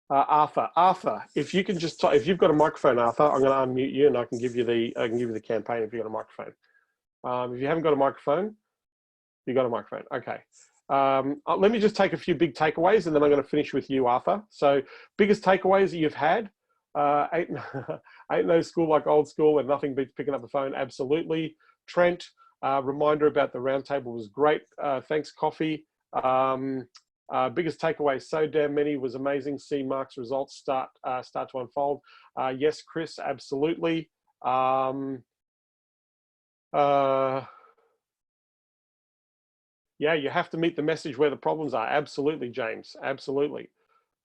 Arthur. Arthur, if you can just if you've got a microphone, Arthur, I'm going to unmute you and I can give you the campaign if you've got a microphone. If you haven't got a microphone, you've got a microphone. Okay. Let me just take a few big takeaways and then I'm going to finish with you, Arthur. So biggest takeaways that you've had, ain't no school like old school and nothing beats picking up the phone. Absolutely. Trent, reminder about the roundtable was great. Thanks, Coffee. Biggest takeaway, so damn many, was amazing. See Mark's results start to unfold. Yes, Chris, absolutely. Yeah, you have to meet the message where the problems are. Absolutely, James. Absolutely.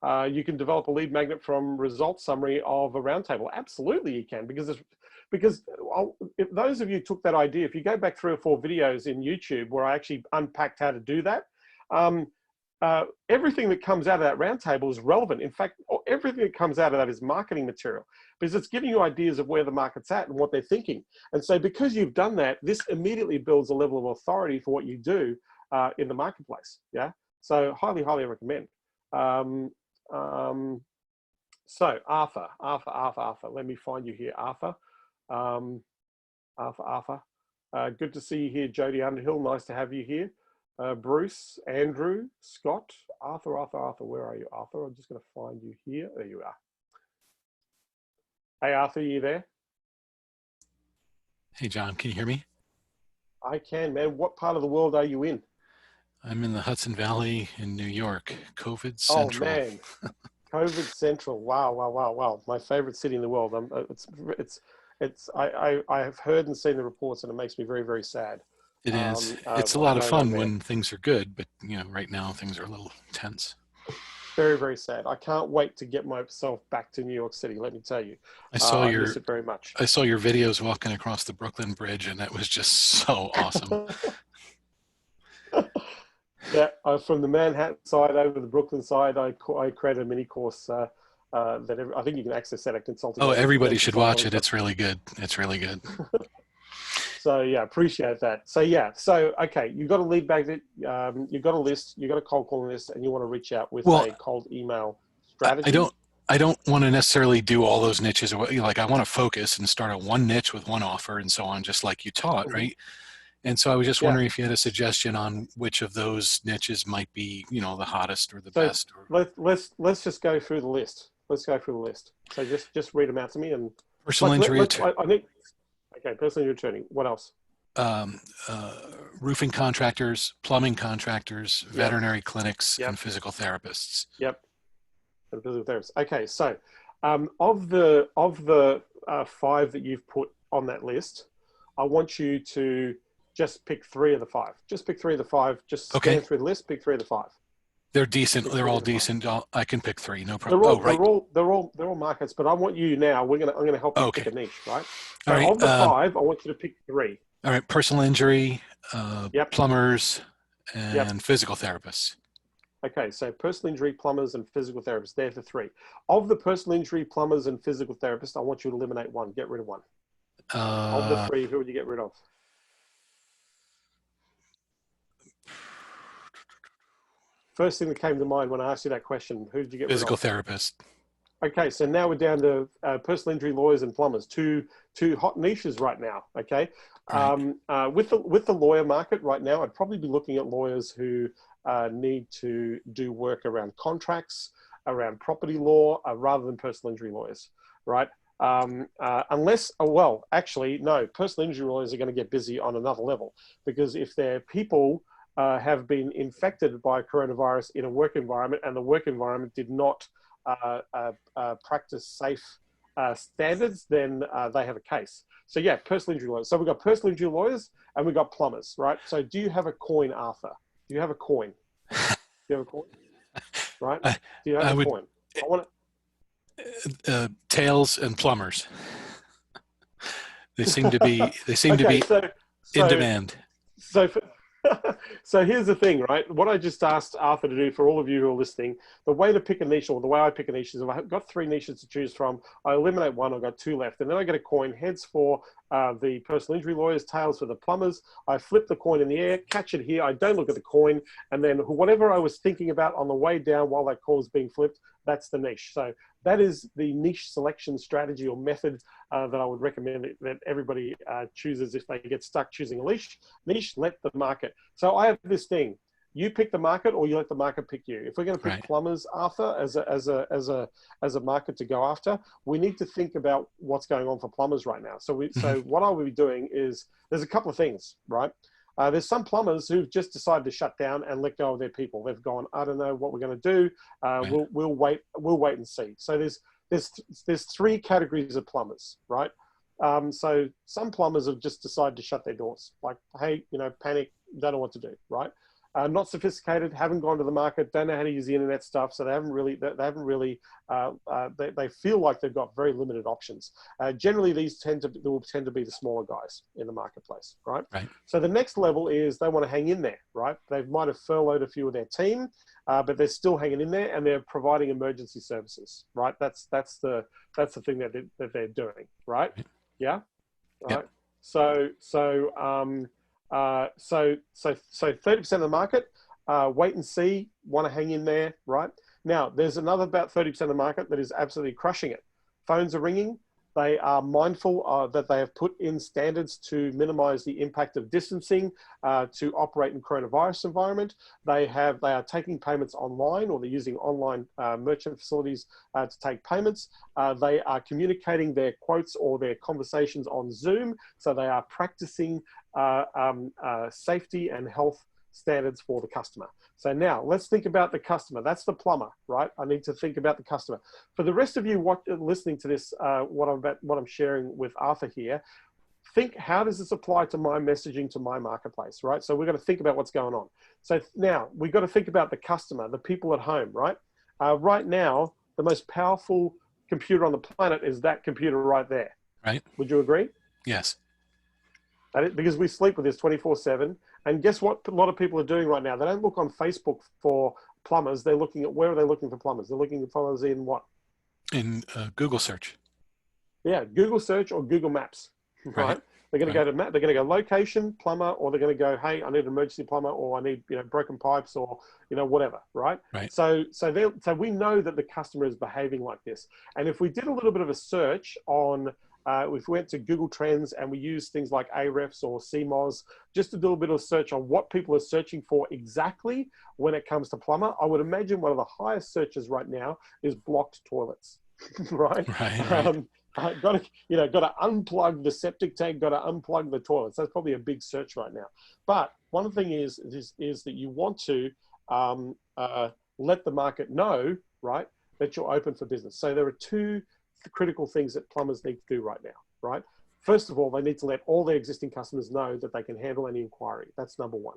You can develop a lead magnet from results summary of a roundtable. Absolutely, you can, because if those of you took that idea, if you go back 3 or 4 videos in YouTube where I actually unpacked how to do that, everything that comes out of that roundtable is relevant. In fact, everything that comes out of that is marketing material because it's giving you ideas of where the market's at and what they're thinking. And so because you've done that, this immediately builds a level of authority for what you do in the marketplace. Yeah. So highly, highly recommend. So Arthur, let me find you here, Arthur. Arthur. Good to see you here, Jody Underhill. Nice to have you here. Bruce, Andrew, Scott, Arthur, where are you, Arthur? I'm just going to find you here. There you are. Hey, Arthur, you there? Hey, John, can you hear me? I can, man. What part of the world are you in? I'm in the Hudson Valley in New York, COVID Central. Oh, man. COVID Central. Wow. My favorite city in the world. I have heard and seen the reports and it makes me very, very sad. It is. It's a lot of fun when things are good, but right now things are a little tense. Very, very sad. I can't wait to get myself back to New York City. Let me tell you, I miss it very much. I saw your videos walking across the Brooklyn Bridge, and that was just so awesome. Yeah, from the Manhattan side over the Brooklyn side, I created a mini course that I think you can access that at Consulting. Oh, everybody should watch it. It's really good. It's really good. So yeah, appreciate that. So yeah, okay, you've got a lead magnet, you've got a list, you've got a cold calling list, and you want to reach out with a cold email strategy. I don't want to necessarily do all those niches. Like I want to focus and start on one niche with one offer and so on, just like you taught, right? And so I was just wondering if you had a suggestion on which of those niches might be, the hottest or the best. Or... Let's just go through the list. Let's go through the list. So just read them out to me and personal injury. Okay, personal injury attorney. What else? Roofing contractors, plumbing contractors, veterinary clinics, and physical therapists. Yep. And physical therapists. Okay, so of the 5 that you've put on that list, I want you to just pick 3 of the 5. Just pick 3 of the 5. Just scan through the list. Pick 3 of the 5. They're decent. They're all decent. I can pick 3. No problem. They're all markets. But I want you now. I'm going to help you pick a niche, right? So all right. Of the 5, I want you to pick 3. All right. Personal injury, Yep. plumbers, and physical therapists. Okay, so personal injury, plumbers, and physical therapists. They're the 3. Of the personal injury, plumbers, and physical therapists, I want you to eliminate 1. Get rid of 1. Of the 3, who would you get rid of? First thing that came to mind when I asked you that question, who did you get rid of? Physical therapist. Okay, so now we're down to personal injury lawyers and plumbers, two hot niches right now. Okay, right. With the lawyer market right now, I'd probably be looking at lawyers who need to do work around contracts, around property law, rather than personal injury lawyers, right? Unless, well, actually, no, personal injury lawyers are going to get busy on another level, because if their people have been infected by coronavirus in a work environment and the work environment did not practice safe standards, then they have a case. So yeah, personal injury lawyers. So we've got personal injury lawyers and we've got plumbers, right? So do you have a coin, Arthur? Do you have a coin? Do you have a coin? Right? Do you have a coin? I want tails and plumbers. They seem to be in demand. So here's the thing, right? What I just asked Arthur to do for all of you who are listening, the way to pick a niche, or the way I pick a niche, is if I've got 3 niches to choose from, I eliminate 1, I've got 2 left. And then I get a coin, heads for the personal injury lawyers, tails for the plumbers. I flip the coin in the air, catch it here. I don't look at the coin. And then whatever I was thinking about on the way down while that coin was being flipped, that's the niche. So that is the niche selection strategy or method that I would recommend that everybody chooses if they get stuck choosing a niche. Let the market. So I have this thing: you pick the market, or you let the market pick you. If we're going to pick plumbers, Arthur, as a market to go after, we need to think about what's going on for plumbers right now. So what I will be doing is, there's a couple of things, right? There's some plumbers who've just decided to shut down and let go of their people. They've gone, I don't know what we're going to do. We'll wait and see. So there's 3 categories of plumbers, right? So some plumbers have just decided to shut their doors. Like, hey, panic, don't know what to do, right? Not sophisticated, haven't gone to the market, don't know how to use the internet stuff, so they feel like they've got very limited options. Generally, these will tend to be the smaller guys in the marketplace, right? So the next level is they want to hang in there, right? They might have furloughed a few of their team, but they're still hanging in there, and they're providing emergency services, right? That's the thing that they're doing, right? Yeah, right. Yep. So 30% of the market, wait and see, want to hang in there, right? Now, there's another about 30% of the market that is absolutely crushing it. Phones are ringing. They are mindful that they have put in standards to minimize the impact of distancing to operate in coronavirus environment. They are taking payments online, or they're using online merchant facilities to take payments. They are communicating their quotes or their conversations on Zoom. So they are practicing safety and health standards for the customer. So now let's think about the customer. That's the plumber, right? I need to think about the customer. For the rest of you listening to this, what I'm sharing with Arthur here, think, how does this apply to my messaging to my marketplace, right? So we're going to think about what's going on. So now we've got to think about the customer, the people at home, right? Right now, the most powerful computer on the planet is that computer right there. Right. Would you agree? Yes. Because we sleep with this 24/7. And guess what a lot of people are doing right now? They don't look on Facebook for plumbers. They're looking at, where are they looking for plumbers? They're looking for plumbers in what? In Google search. Yeah, Google search or Google Maps, right? They're going to go to map. They're going to go location, plumber, or they're going to go, hey, I need an emergency plumber, or I need broken pipes, or whatever, right? So we know that the customer is behaving like this. And if we did a little bit of a search on, if we went to Google Trends and we use things like Ahrefs or CMOS, just to do a bit of search on what people are searching for exactly when it comes to plumber, I would imagine one of the highest searches right now is blocked toilets, right? Got to unplug the septic tank, got to unplug the toilets. That's probably a big search right now. But one thing is that you want to let the market know, right, that you're open for business. So there are 2 critical things that plumbers need to do right now, right? First of all, they need to let all their existing customers know that they can handle any inquiry. That's number 1.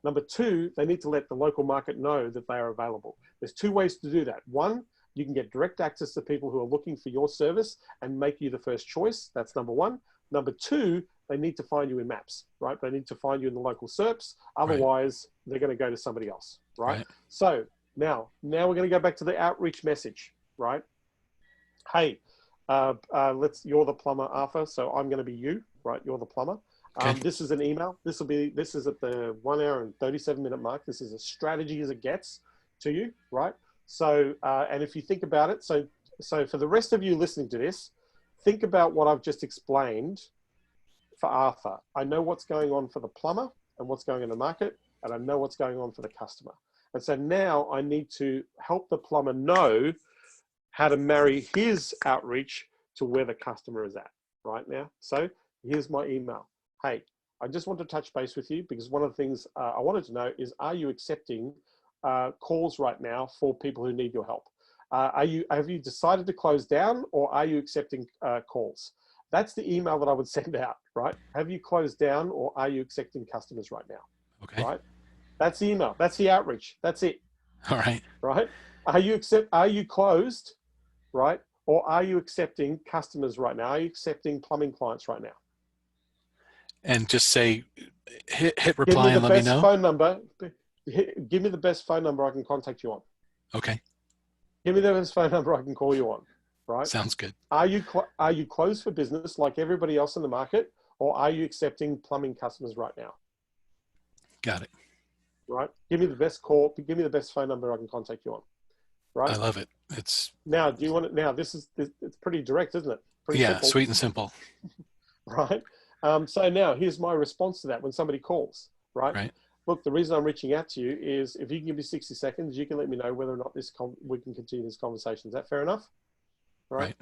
Number two, they need to let the local market know that they are available. There's two ways to do that. One, you can get direct access to people who are looking for your service and make you the first choice. That's number one. Number two, they need to find you in maps, right? They need to find you in the local SERPs. Otherwise, they're going to go to somebody else, right? So now we're going to go back to the outreach message, right? Hey, you're the plumber, Arthur. So I'm going to be you, right? You're the plumber. Okay. This is an email. This is at the 1 hour and 37-minute mark. This is as strategy as it gets to you, right? So, and if you think about it, so for the rest of you listening to this, think about what I've just explained for Arthur. I know what's going on for the plumber and what's going on in the market, and I know what's going on for the customer. And so now I need to help the plumber know how to marry his outreach to where the customer is at right now. So here's my email. Hey, I just want to touch base with you because one of the things I wanted to know is, are you accepting calls right now for people who need your help? Have you decided to close down, or are you accepting calls? That's the email that I would send out, right? Have you closed down, or are you accepting customers right now? Okay. Right? That's the email. That's the outreach. That's it. All right. Right? Are you closed, right? Or are you accepting customers right now? Are you accepting plumbing clients right now? And just say, hit reply and let me know. Phone number. Give me the best phone number I can contact you on. Okay. Give me the best phone number I can call you on. Right? Sounds good. Are you closed for business like everybody else in the market, or are you accepting plumbing customers right now? Got it. Right? Give me the best call. Give me the best phone number I can contact you on. Right? I love it. It's now. Do you want it now? It's pretty direct, isn't it? Pretty simple. Sweet and simple. Right. So now here's my response to that when somebody calls. Right. Look, the reason I'm reaching out to you is if you can give me 60 seconds, you can let me know whether or not we can continue this conversation. Is that fair enough? Right.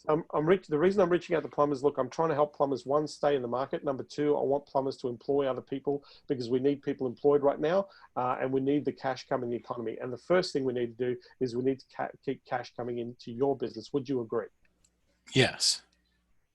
The reason I'm reaching out to plumbers, look, I'm trying to help plumbers, one, stay in the market. Number two, I want plumbers to employ other people because we need people employed right now, and we need the cash coming in the economy. And the first thing we need to do is we need to keep cash coming into your business. Would you agree? Yes.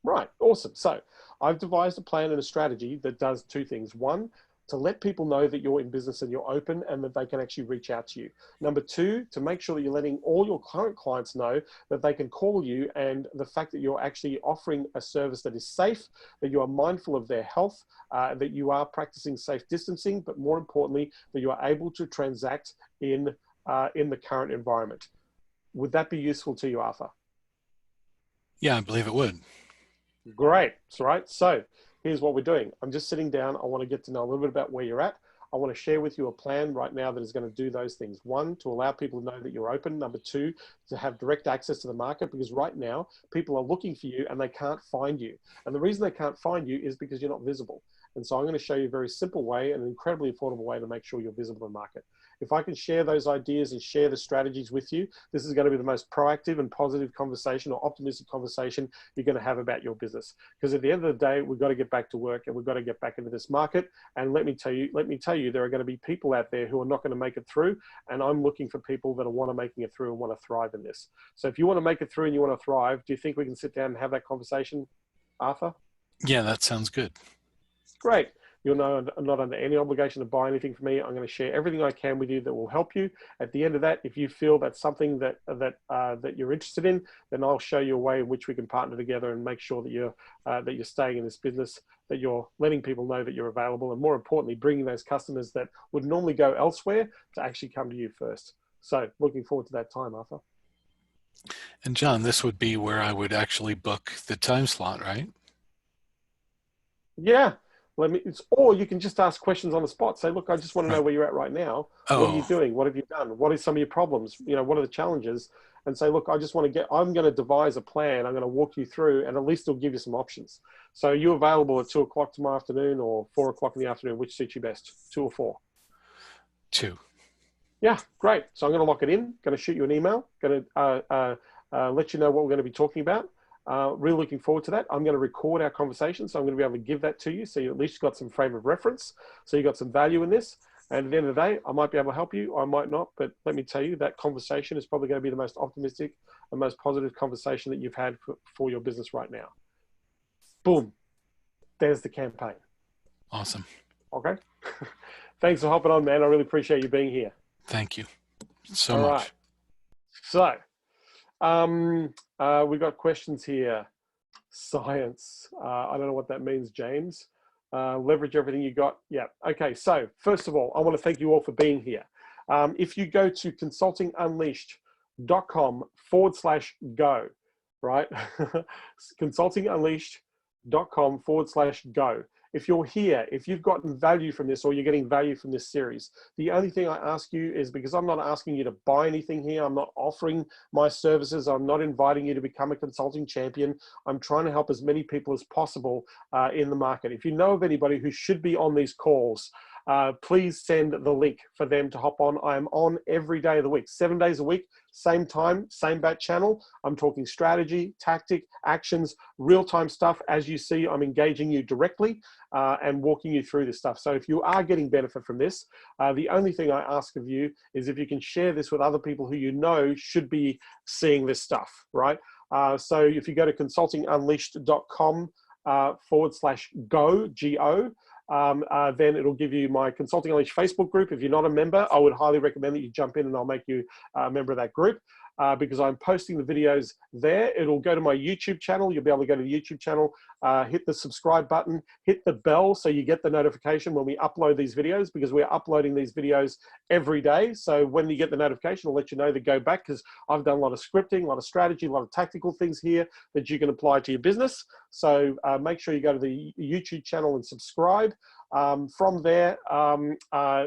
Right. Awesome. So I've devised a plan and a strategy that does two things. One, to let people know that you're in business and you're open and that they can actually reach out to you. Number two, to make sure that you're letting all your current clients know that they can call you, and the fact that you're actually offering a service that is safe, that you are mindful of their health, that you are practicing safe distancing, but more importantly, that you are able to transact in the current environment. Would that be useful to you, Arthur? Yeah, I believe it would. Great. That's right. So here's what we're doing. I'm just sitting down. I want to get to know a little bit about where you're at. I want to share with you a plan right now that is going to do those things. One, to allow people to know that you're open. Number two, to have direct access to the market, because right now people are looking for you and they can't find you. And the reason they can't find you is because you're not visible. And so I'm going to show you a very simple way, an incredibly affordable way to make sure you're visible in the market. If I can share those ideas and share the strategies with you, this is going to be the most proactive and positive conversation or optimistic conversation you're going to have about your business. Because at the end of the day, we've got to get back to work and we've got to get back into this market. And let me tell you, there are going to be people out there who are not going to make it through. And I'm looking for people that want to making it through and want to thrive in this. So if you want to make it through and you want to thrive, do you think we can sit down and have that conversation, Arthur? Yeah, that sounds good. Great. You'll know I'm not under any obligation to buy anything from me. I'm going to share everything I can with you that will help you. At the end of that, if you feel that's something that you're interested in, then I'll show you a way in which we can partner together and make sure that you're staying in this business, that you're letting people know that you're available, and more importantly, bringing those customers that would normally go elsewhere to actually come to you first. So looking forward to that time, Arthur. And John, this would be where I would actually book the time slot, right? Yeah. Or you can just ask questions on the spot. Say, look, I just want to know where you're at right now. Oh. What are you doing? What have you done? What are some of your problems? What are the challenges? And say, look, I'm going to devise a plan. I'm going to walk you through, and at least it'll give you some options. So you're available at 2 o'clock tomorrow afternoon or 4 o'clock in the afternoon, which suits you best, 2 or 4? 2. Yeah, great. So I'm going to lock it in, going to shoot you an email, going to let you know what we're going to be talking about. Really looking forward to that. I'm going to record our conversation, so I'm going to be able to give that to you, so you at least got some frame of reference, so you got some value in this. And at the end of the day, I might be able to help you, I might not, but let me tell you, that conversation is probably going to be the most optimistic and most positive conversation that you've had for your business right now. Boom. There's the campaign. Awesome. Okay. Thanks for hopping on, man. I really appreciate you being here. Thank you so All much. Right. So, we've got questions here. Science. I don't know what that means, James. Leverage everything you got. Yeah. Okay. So first of all, I want to thank you all for being here. If you go to consultingunleashed.com/go, right? consultingunleashed.com/go. If you're here, if you've gotten value from this or you're getting value from this series, the only thing I ask you is, because I'm not asking you to buy anything here, I'm not offering my services, I'm not inviting you to become a consulting champion. I'm trying to help as many people as possible in the market. If you know of anybody who should be on these calls, please send the link for them to hop on. I am on every day of the week, 7 days a week, same time, same bat channel. I'm talking strategy, tactic, actions, real-time stuff. As you see, I'm engaging you directly and walking you through this stuff. So if you are getting benefit from this, the only thing I ask of you is if you can share this with other people who you know should be seeing this stuff, right? So if you go to consultingunleashed.com/go, G-O, then it'll give you my Consulting Unleashed Facebook group. If you're not a member, I would highly recommend that you jump in and I'll make you a member of that group because I'm posting the videos there. It'll go to my YouTube channel. You'll be able to go to the YouTube channel, hit the subscribe button, hit the bell so you get the notification when we upload these videos, because we're uploading these videos every day. So when you get the notification, I'll let you know to go back, because I've done a lot of scripting, a lot of strategy, a lot of tactical things here that you can apply to your business. So make sure you go to the YouTube channel and subscribe. From there,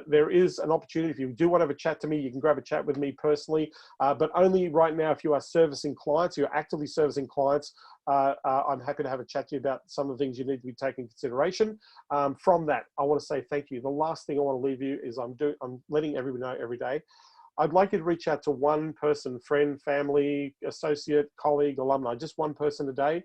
there is an opportunity. If you do want to have a chat to me, you can grab a chat with me personally, but only right now if you are servicing clients, you're actively servicing clients. I'm happy to have a chat to you about some of the things you need to be taking into consideration. From that, I want to say thank you. The last thing I want to leave you is I'm letting everybody know every day. I'd like you to reach out to one person, friend, family, associate, colleague, alumni, just one person a day.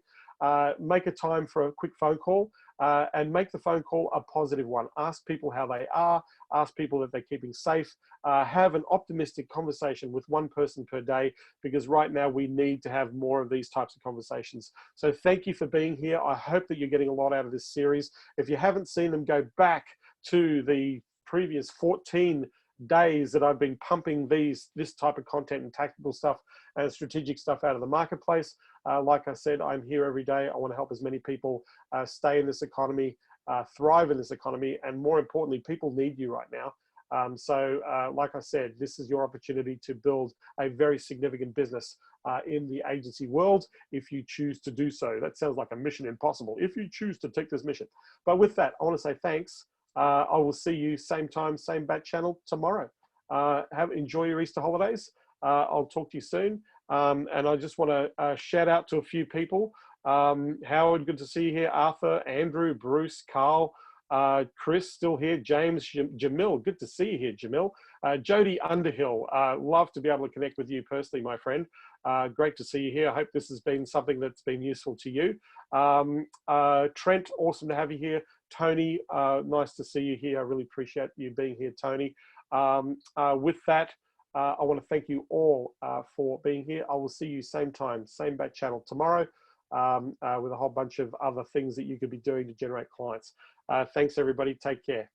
Make a time for a quick phone call and make the phone call a positive one. Ask people how they are, ask people that they're keeping safe, have an optimistic conversation with one person per day, because right now we need to have more of these types of conversations. So thank you for being here. I hope that you're getting a lot out of this series. If you haven't seen them, go back to the previous 14 days that I've been pumping this type of content and tactical stuff and strategic stuff out of the marketplace. Like I said, I'm here every day. I want to help as many people stay in this economy, thrive in this economy, and more importantly, people need you right now. So like I said, this is your opportunity to build a very significant business in the agency world if you choose to do so. That sounds like a mission impossible, if you choose to take this mission. But with that, I want to say thanks. I will see you same time, same bat channel tomorrow. Enjoy your Easter holidays. I'll talk to you soon. And I just want to shout out to a few people. Howard, good to see you here. Arthur, Andrew, Bruce, Carl, Chris, still here. James, Jamil, good to see you here, Jamil. Jody Underhill, love to be able to connect with you personally, my friend. Great to see you here. I hope this has been something that's been useful to you. Trent, awesome to have you here. Tony, nice to see you here. I really appreciate you being here, Tony. With that, I want to thank you all for being here. I will see you same time, same bat channel tomorrow with a whole bunch of other things that you could be doing to generate clients. Thanks, everybody. Take care.